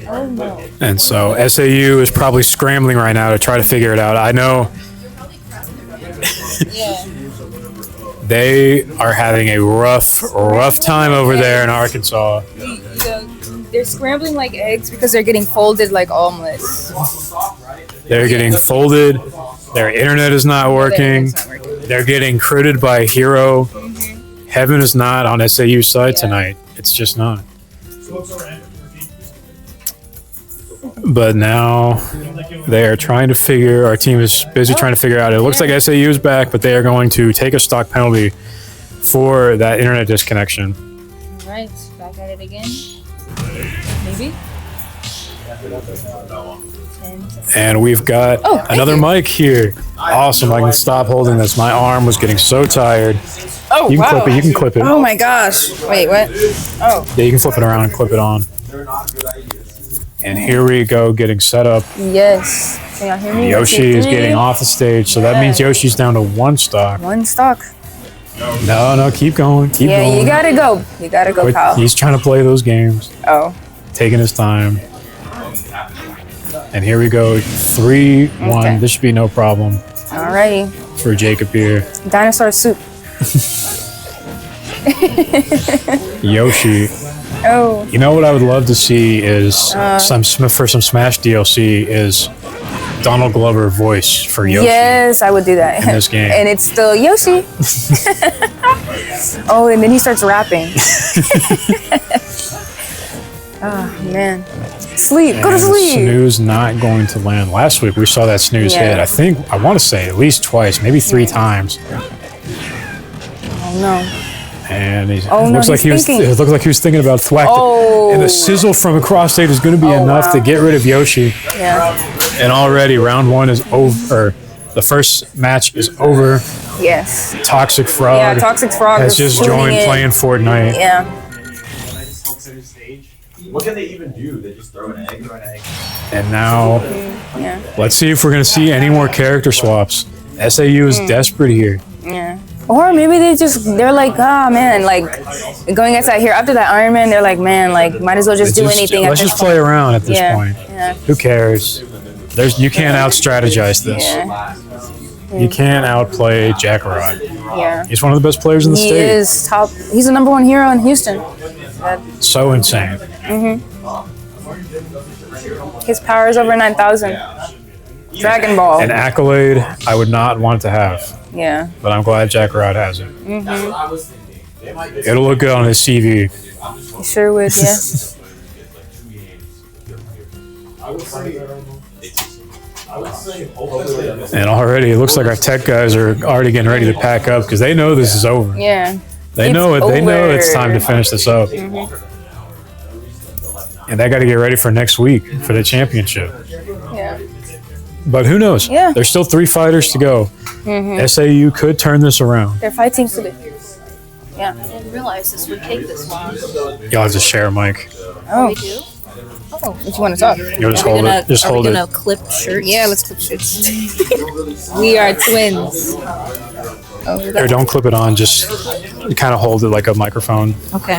Oh no. And so SAU is probably scrambling right now to try to figure it out. I know Yeah. they are having a rough time over there in Arkansas. They're scrambling like eggs because they're getting folded like omelets. They're getting folded. Their internet is not working. They're getting critted by Hero. Heaven is not on SAU's side tonight. It's just not. But now they are trying to figure, our team is busy trying to figure out, it looks like SAU is back, but they are going to take a stock penalty for that internet disconnection. Alright, back at it again. Maybe? And we've got another mic here. Awesome, I can stop holding this. My arm was getting so tired. Oh, you can clip it, you can clip it. Oh my gosh. Wait, what? Oh. Yeah, you can flip it around and clip it on. And here we go, getting set up. Yes. Can y'all hear me? Yoshi is getting off the stage, so that means Yoshi's down to 1 stock. 1 stock. No, keep going, keep going. Yeah, you gotta go. You gotta go, pal. He's trying to play those games. Oh. Taking his time. And here we go, 3-1. Okay. This should be no problem. Alrighty. For Jacob here. Dinosaur soup. Yoshi. Oh. You know what I would love to see is some Smash DLC is Donald Glover voice for Yoshi. Yes, I would do that. In this game. And it's still Yoshi. Oh, and then he starts rapping. Oh, man. Sleep. Go to sleep. Snooze not going to land. Last week we saw that snooze hit. I want to say at least twice, maybe 3 times. Oh, no. And it looks like he was thinking about thwack. Oh. And the sizzle from across stage is going to be enough to get rid of Yoshi. Yeah. And already round 1 is over. The first match is over. Yes. Toxic Frog. Yeah, Toxic Frog has just joined playing Fortnite. Yeah. What can they even do? They just throw an egg? And now, let's see if we're going to see any more character swaps. SAU is desperate here. Yeah. Or maybe they're like, oh man, like going outside here after that Iron Man, they're like, man, like might as well just do anything. Let's just play around at this point. Yeah. Who cares? You can't out strategize this. Yeah. You can't outplay Jackarod. Yeah. He's one of the best players in the state. He is top. He's the #1 hero in Houston. So insane. His power is over 9,000. Dragon Ball. An accolade I would not want to have. Yeah. But I'm glad Jackarod has it. It'll look good on his CV. He sure would, yeah. And already it looks like our tech guys are already getting ready to pack up because they know this is over. Yeah. They know it. They know it's time to finish this up. And they got to get ready for next week for the championship. Yeah. But who knows? Yeah. There's still 3 fighters to go. SAU could turn this around. They're fighting for the. Yeah. I didn't realize this would take this long. Y'all have to share a mic. Oh. We do? Oh. If you want to talk. You'll just hold it. Just hold Are we it. gonna clip shirts? Yeah. Let's clip shits. We are twins. Oh. Or don't clip it on. Just kind of hold it like a microphone. Okay.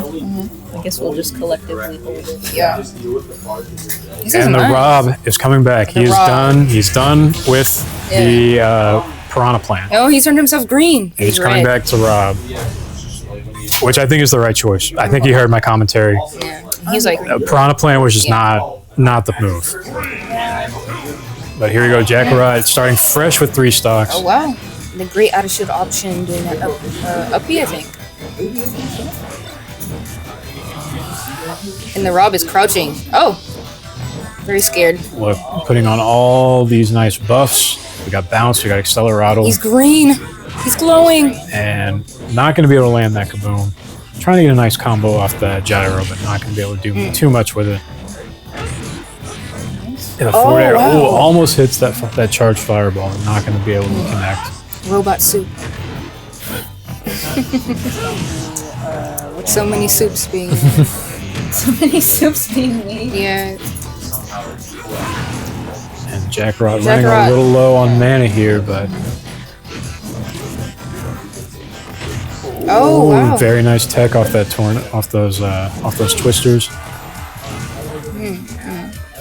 I guess we'll just collectively hold it. Yeah. This is And the mine. Rob is coming back. He is Rob. done. He's done with the piranha plant. Oh, he turned himself green. He's coming back to Rob, which I think is the right choice. I think he heard my commentary. Yeah. He's like. Piranha plant was just not the move. But here we go, Jackarot starting fresh with 3 stocks. Oh wow. The great attitude option doing that up B, I think. And the Rob is crouching. Oh. Very scared. Look, putting on all these nice buffs. We got bounce, we got accelerato, He's green. He's glowing. and not going to be able to land that kaboom. Trying to get a nice combo off that gyro, but not going to be able to do too much with it. And the forward air, wow. almost hits that charged fireball. Not going to be able to connect. Robot soup. So many soups being made. So many soups being made. Yeah. And Jackarot running a Jackarot. little low on mana here, but Oh wow. very nice tech off that off those twisters.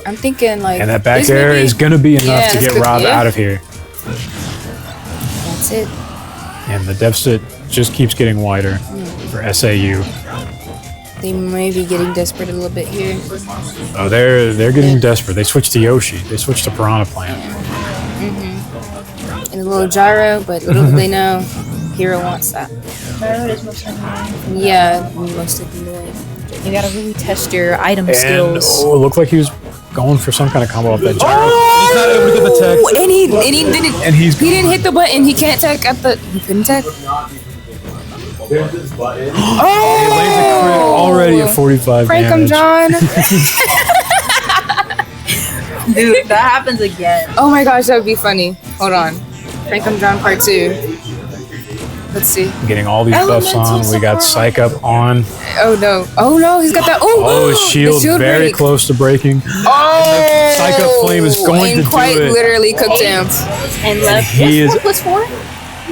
I'm thinking like. And that back this air maybe- is going to be enough Yeah, to that's get good, Rob yeah. out of here. That's it. And the deficit just keeps getting wider for SAU. They may be getting desperate a little bit here. Oh, they're getting desperate. They switched to Yoshi. They switched to Piranha Plant. And a little gyro, but little do they know, Hero wants that. Gyro is most annoying. Yeah, most of the way. You gotta really test your item And skills. it looked like he was going for some kind of combo off that gyro. He's not able to get the tech. Oh, and he didn't. And he He didn't hit the button. He can't tech at the. He couldn't tech. There's this button. lands a crit already at 45 Frank him, damage. John. Dude, that happens again. Oh my gosh, that would be funny. Hold on. Frank him, John part 2. Let's see. Getting all these buffs on. We got Psych Up on. Oh no. Oh no, he's got that. Oh, Oh, his the shield very break. close to breaking. Oh, Psych Up Flame is going and to quite do it. literally cooked him. And left. He is 4 + 4?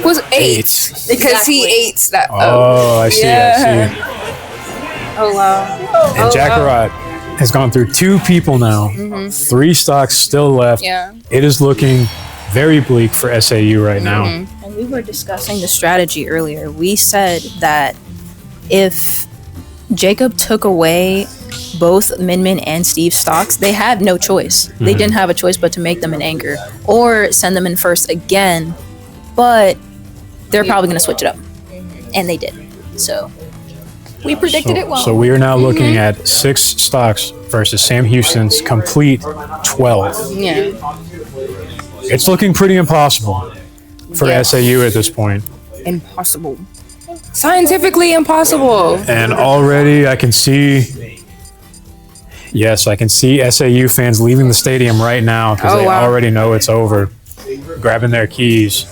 Was 8 because he Exactly. ate that. Oh, I see, Yeah. I see. Oh wow. And Jackarot has gone through 2 people now. 3 stocks still left. Yeah. It is looking very bleak for SAU right now. And we were discussing the strategy earlier. We said that if Jacob took away both Min Min and Steve's stocks, they had no choice. They didn't have a choice but to make them in anger or send them in first again. But they're probably going to switch it up. And they did. So we predicted it well. So we are now looking at 6 stocks versus Sam Houston's complete 12. Yeah. It's looking pretty impossible for Yeah. SAU at this point. Impossible. Scientifically impossible. And already I can see, yes, I can see SAU fans leaving the stadium right now because Oh, they wow. already know it's over, grabbing their keys.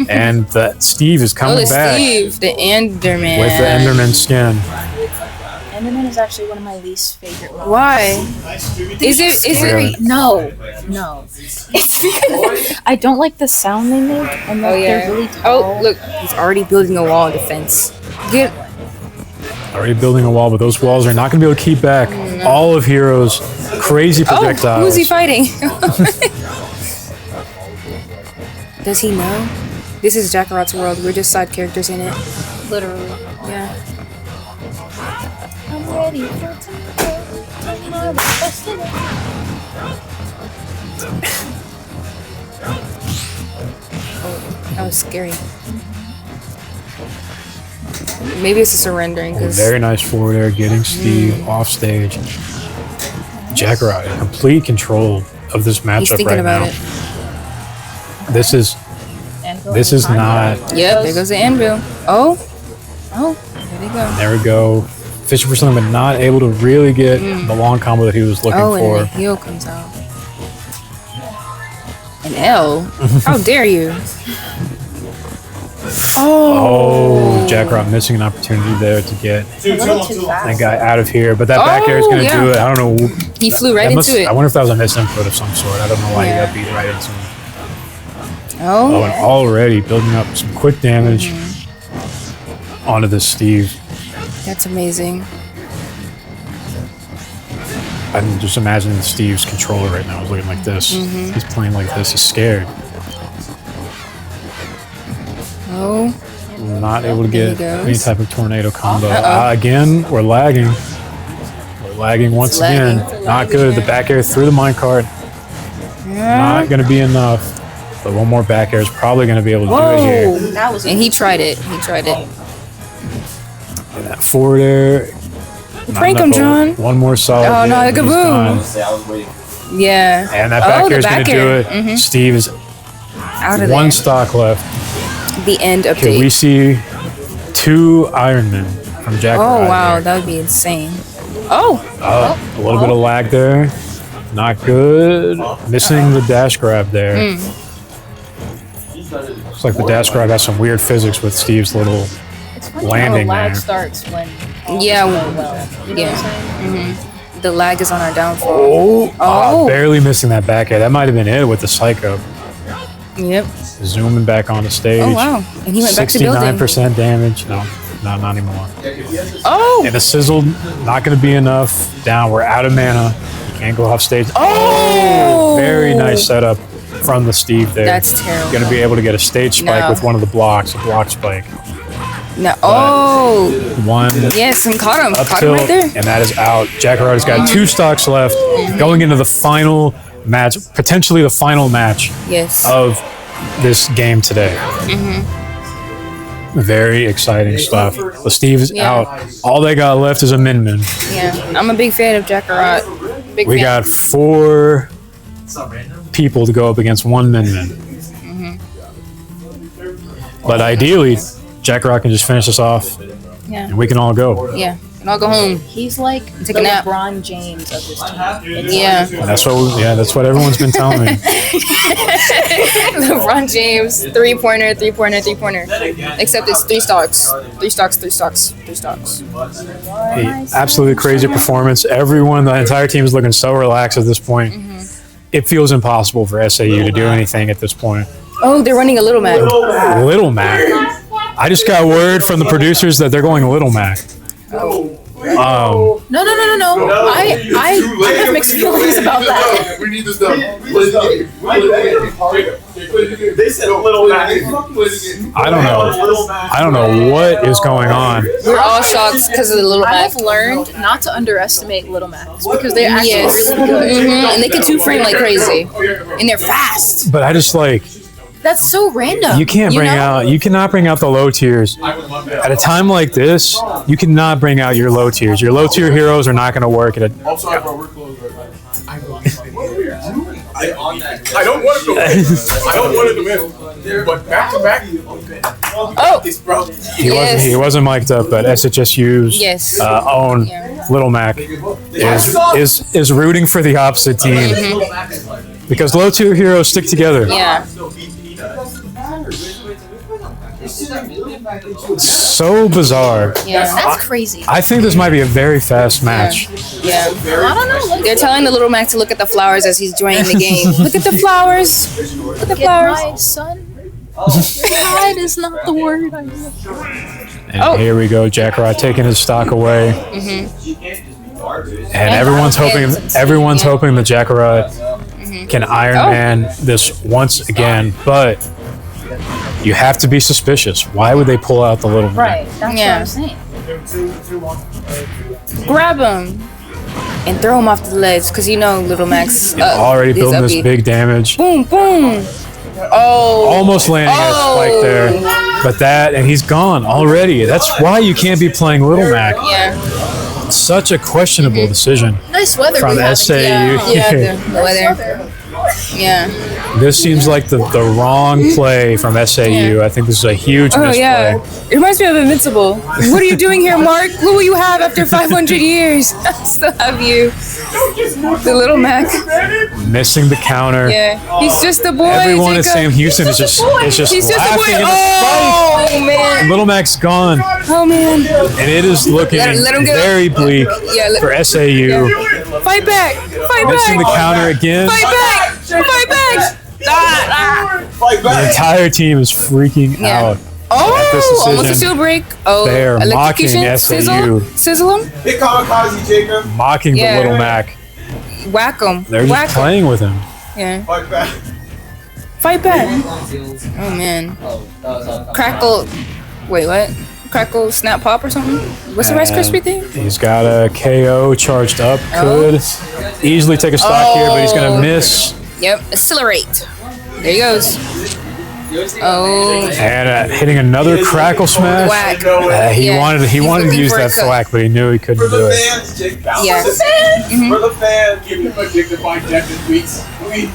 And Steve is Oh, coming the back Steve, the Enderman. with the Enderman skin. Enderman is actually one of my least favorite ones. Why? Is it? Really? No. It's because I don't like the sound they make, and Oh yeah. they're really tall. Oh look, he's already building a wall of defense. Get. Already building a wall, but those walls are not going to be able to keep back all of Hero's crazy Oh, projectiles. who's he fighting? Does he know? This is Jackarot's world. We're just side characters in it. Literally. Yeah. I'm ready for tomorrow. That was scary. Maybe it's a surrendering because Very nice forward air, getting Steve off stage. Jackarot in complete control of this he's matchup thinking right about now. it. This is not. Yep, there goes the anvil. Oh, there they go. There we go. Fishing for something, but not able to really get the long combo that he was looking Oh, and for. the heel comes out. An L? How dare you? Oh, Jack Rock missing an opportunity there to get that guy out of here. But that back air is going to do it. I don't know. He flew right into it. I wonder if that was a misinput of some sort. I don't know why he got beat right into him. Oh, And already building up some quick damage onto this Steve. that's amazing. I'm just imagining Steve's controller right now is looking like this. He's playing like this. He's scared. Oh, Not able to There he get goes. any type of tornado combo. Uh-oh. Again, we're lagging. We're lagging once lagging. again. Not good. The back air through the minecart. Not going to be enough. But one more back air is probably going to be able to do it here. that was. And he tried it. He tried it. And that forward air. not Prank him, enough. John. One more solid. Oh, hit, no, and he's kaboom. done. Say I was waiting. Yeah. And that back the air is going back to do air. it. Steve is Out of one there. stock left. The end Can we update. see 2 Ironmen from Jack Oh Rod wow, here? that would be insane. Oh, A little bit of lag there. Not good. Missing the dash grab there. Looks like the dash grab has some weird physics with Steve's little landing there. starts when yeah, yeah. The lag is on our downfall. Oh. Barely missing that back air. That might have been it with the psycho. Yep. Zooming back on the stage. Oh wow, and he went back to building. 69% damage. No, not anymore. Oh. And the sizzle, not going to be enough. Down. We're out of mana. You can't go off stage. Oh. Very nice setup from the Steve there. That's terrible. Going to be able to get a stage spike No. with one of the blocks, a block spike. No. Oh. One Yes, and caught him. up Caught him tilt, right there. and that is out. Jack Hardy's got 2 stocks left, going into the final match, potentially the final match Yes. of this game today. Very exciting stuff. The Steve is out. All they got left is a Min. Yeah. I'm a big fan of Jackarot. Big We fan. got 4 people to go up against 1 Min. But ideally, Jack Rock can just finish us off, Yeah. and we can all go. Yeah. And I'll go home. he's like Take a nap. LeBron James of this team. Yeah. And that's what everyone's been telling me. LeBron James, three-pointer. Except it's 3 stocks. 3 stocks. A absolutely crazy performance. Everyone, the entire team is looking so relaxed at this point. It feels impossible for SAU to do anything at this point. Oh, they're running a Little Mac. Little Mac. I just got word from the producers that they're going Little Mac. No. I have mixed feelings about that. We need this done. Play the game. Play the game. They said little Mac. I don't know what is going on. We're all shocked because of the Little I Mac. have learned not to underestimate Little Macs because they're actually Yes. really good. And they can 2-frame like crazy. And they're fast. But I just That's so random. you cannot bring out the low tiers. At a time like this, you cannot bring out your low tiers. Your low tier heroes are not going to work at a I'm sorry, bro. We're closed right now. I don't want to go in. I don't want to win. But back to back. Oh. Bro. He wasn't mic'd up, but SHSU's Yes. own Little Mac is rooting for the opposite team because low tier heroes stick together. Yeah. So bizarre. Yeah. That's crazy. I think this might be a very fast match. Yeah. I don't know. Like, They're telling the Little Mac to look at the flowers as he's joining the game. Look at the flowers. Look at the flowers. my son. Pride is not the word I want. And here we go, Jack Rod taking his stock away. And everyone's hoping that Jack Rod can Iron Man this once again, but you have to be suspicious. Why would they pull out the Little Mac? Right. That's Yeah. what I'm saying. Grab him and throw him off the ledge because Little Mac's Already is building this uppy. big damage. Boom, boom. Oh. Almost landing a spike there. But and he's gone already. That's why you can't be playing Little Mac. Yeah. Such a questionable decision Nice weather from we have. SAU. Yeah, the weather. Yeah. This seems like the wrong play from SAU. Yeah. I think this is a huge Oh misplay. yeah, it reminds me of Invincible. What are you doing here, Mark? Look what you have after 500 years. I still have you, the little Mac. Missing the counter. Yeah, he's just a boy. Everyone at Jacob. Sam Houston is just He's just a boy. laughing in the Oh spike. man. Little Mac's gone, Oh man. and it is looking Let him go. very bleak Yeah. for SAU. Yeah. Fight back. Fight Missing the back. counter again. Fight back. Fight back. Fight The back. entire team is freaking Yeah. out. Oh, this almost a decision. seal break. Oh, They are mocking electrocution. SAU. Sizzle him. Big kamikaze, Jacob. Mocking Yeah. the little Mac. Whack him. They're just Whack him. playing with him. Yeah. Fight back. Fight back. Oh man. Crackle. Wait, what? Crackle, snap, pop, or something? What's the Rice Krispie thing? He's got a KO charged up. Oh. Could easily take a stock here, but he's gonna miss. Yep. Accelerate. There he goes. Oh. And hitting another crackle smash. Whack. He Yeah. wanted He's to looking use for a that cut. thwack, but he knew he couldn't For do the it. fans, Jacob. Yeah. For the fans. Give him a dignified death this week. Please.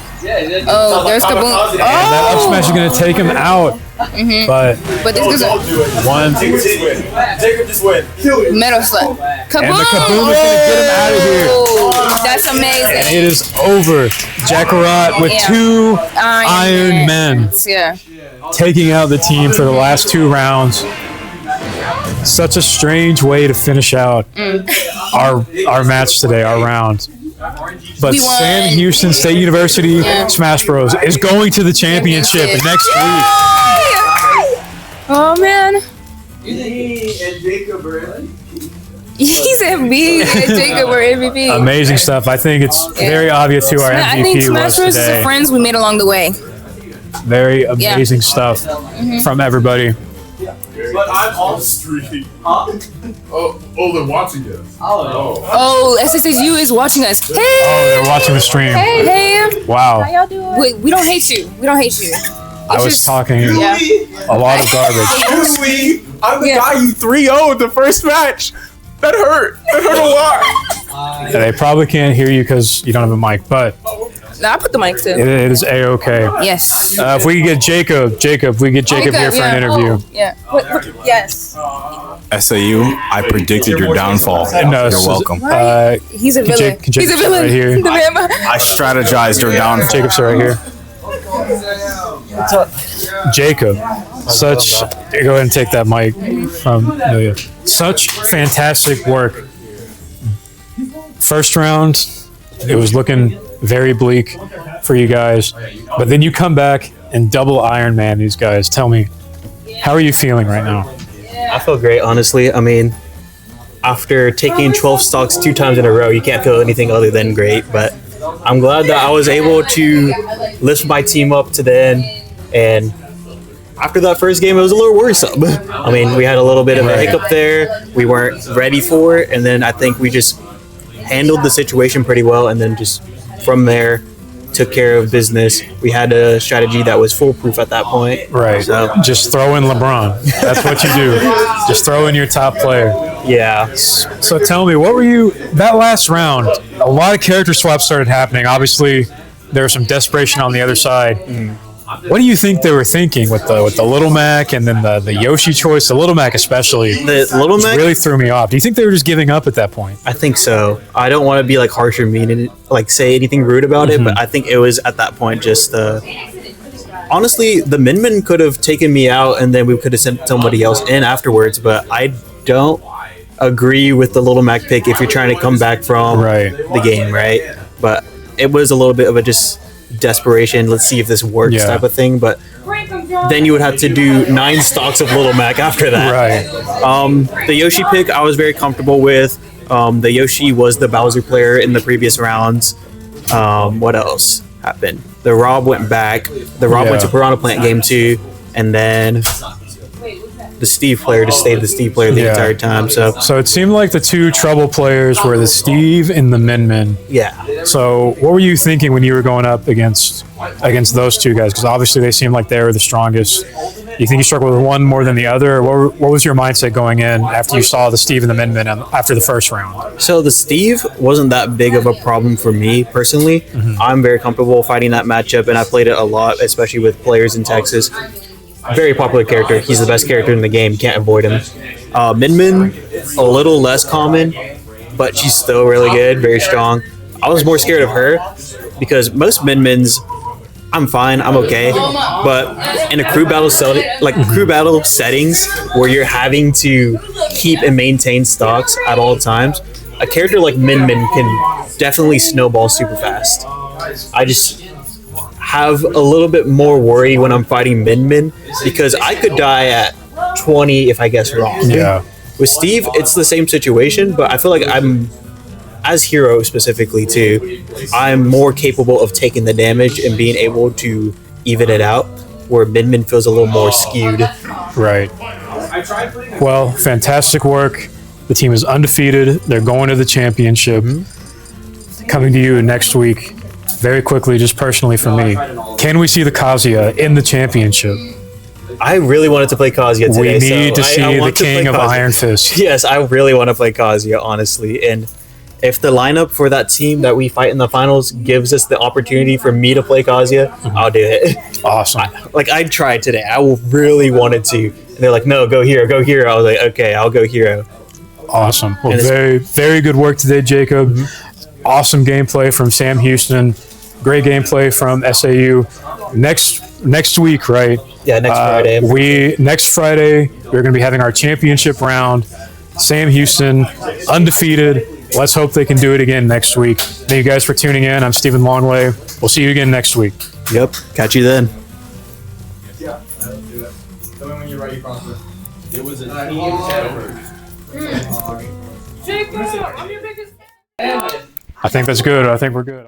Oh, there's Kaboom. And that up smash is Oh. gonna take him out. But But this goes Don't do it. one Jacob just win. Jacob just win. Kill him. metal slap. Kaboom. and the kaboom is gonna get him out of here. Oh, that's And amazing. it is over. Jackarat with Yeah. 2 Iron Men Yeah. taking out the team for the last 2 rounds. Such a strange way to finish out our match today, our round. But We won. Sam Houston State University Smash Bros is going to the championship next week. Oh man. Me and Jacob are in. He said me and Jacob were MVP. Amazing stuff. I think it's very obvious who our I think MVP Smash was Bros is the today. friends we made along the way. Very amazing stuff from everybody. But I'm on Street. Huh? Oh, they're watching us. Oh. Oh, SSSU is watching us. Hey. Oh, they're watching the stream. Hey. Wow. How y'all doing? Wait, we don't hate you. We don't hate you. I was just- talking Yeah. a lot of garbage. Sweet. I'm the Yeah. guy you 3-0 the first match. That hurt. That hurt a lot. They probably can't hear you because you don't have a mic, but No, I put the mic still. it is a-okay. Yes. If we could get Jacob here for an interview. Yeah. Yes. SAU, I predicted your downfall. No, You're welcome. He's a villain. Can Jacob He's a sit villain. right here? The man I strategized your downfall. Jacob's right here. Jacob, go ahead and take that mic from Amelia. Such fantastic work. First round, it was looking very bleak for you guys, but then you come back and double Iron Man these guys. Tell me, how are you feeling right now? I feel great, honestly. I mean, after taking 12 stocks 2 times in a row, you can't feel anything other than great. But I'm glad that I was able to lift my team up to the end. And after that first game, it was a little worrisome. I mean, we had a little bit of a hiccup there. We weren't ready for it. And then I think we just handled the situation pretty well. And then just from there, took care of business. We had a strategy that was foolproof at that point. Right. So, Just throw in LeBron. That's what you do. Just throw in your top player. yeah. So tell me, what were you that last round? A lot of character swaps started happening. Obviously, there was some desperation on the other side. What do you think they were thinking with the Little Mac and then the Yoshi choice? The Little Mac especially The Little Mac, really threw me off. Do you think they were just giving up at that point? I think so. I don't want to be like harsh or mean and like say anything rude about it, but I think it was at that point just honestly, the Minmin could have taken me out and then we could have sent somebody else in afterwards, but I don't agree with the Little Mac pick if you're trying to come back from Right. the game, right? But it was a little bit of a just desperation, let's see if this works Yeah. type of thing, but then you would have to do 9 stocks of Little Mac after that. Right. The Yoshi pick I was very comfortable with. The Yoshi was the Bowser player in the previous rounds. What else happened? The Rob went back. The Rob went to Yeah. Piranha Plant game 2, and then the Steve player just stayed the Steve player the Yeah. entire time. So So it seemed like the 2 trouble players were the Steve and the Min Min. yeah, So what were you thinking when you were going up against those 2 guys? Because obviously they seemed like they were the strongest You think you struggled with one more than the other? Or what was your mindset going in after you saw the Steve and the Min Min after the first round? So the Steve wasn't that big of a problem for me personally. I'm very comfortable fighting that matchup, and I played it a lot, especially with players in Texas. Very popular character. He's the best character in the game. Can't avoid him. Min Min, a little less common, but she's still really good, very strong. I was more scared of her because most Min Mins, I'm fine, I'm okay. But in a crew battle crew battle settings where you're having to keep and maintain stocks at all times, a character like Min Min can definitely snowball super fast. I just have a little bit more worry when I'm fighting Min Min because I could die at 20 if I guess wrong. Yeah. With Steve, it's the same situation, but I feel like I'm, as hero specifically too, I'm more capable of taking the damage and being able to even it out, where Min Min feels a little more skewed. Right. Well, fantastic work. The team is undefeated. They're going to the championship. Coming to you next week. Very quickly, just personally for me, can we see the Kazuya in the championship? I really wanted to play Kazuya today. We need to see the king of Iron Fist. Yes, I really want to play Kazuya, honestly. And if the lineup for that team that we fight in the finals gives us the opportunity for me to play Kazuya, I'll do it. Awesome. I tried today. I really wanted to. And they're like, no, go hero, go hero. I was like, okay, I'll go hero. Awesome. Well, very, very good work today, Jacob. Awesome gameplay from Sam Houston. Great gameplay from SAU. Next week, right? Yeah, next Friday. Next Friday we're going to be having our championship round. Sam Houston, undefeated. Let's hope they can do it again next week. Thank you guys for tuning in. I'm Stephen Longway. We'll see you again next week. Yep. Catch you then. Yeah, let's do it. Tell me when you're ready, Prosper. It was a team effort. Jacob, I'm your biggest fan. I think that's good. I think we're good.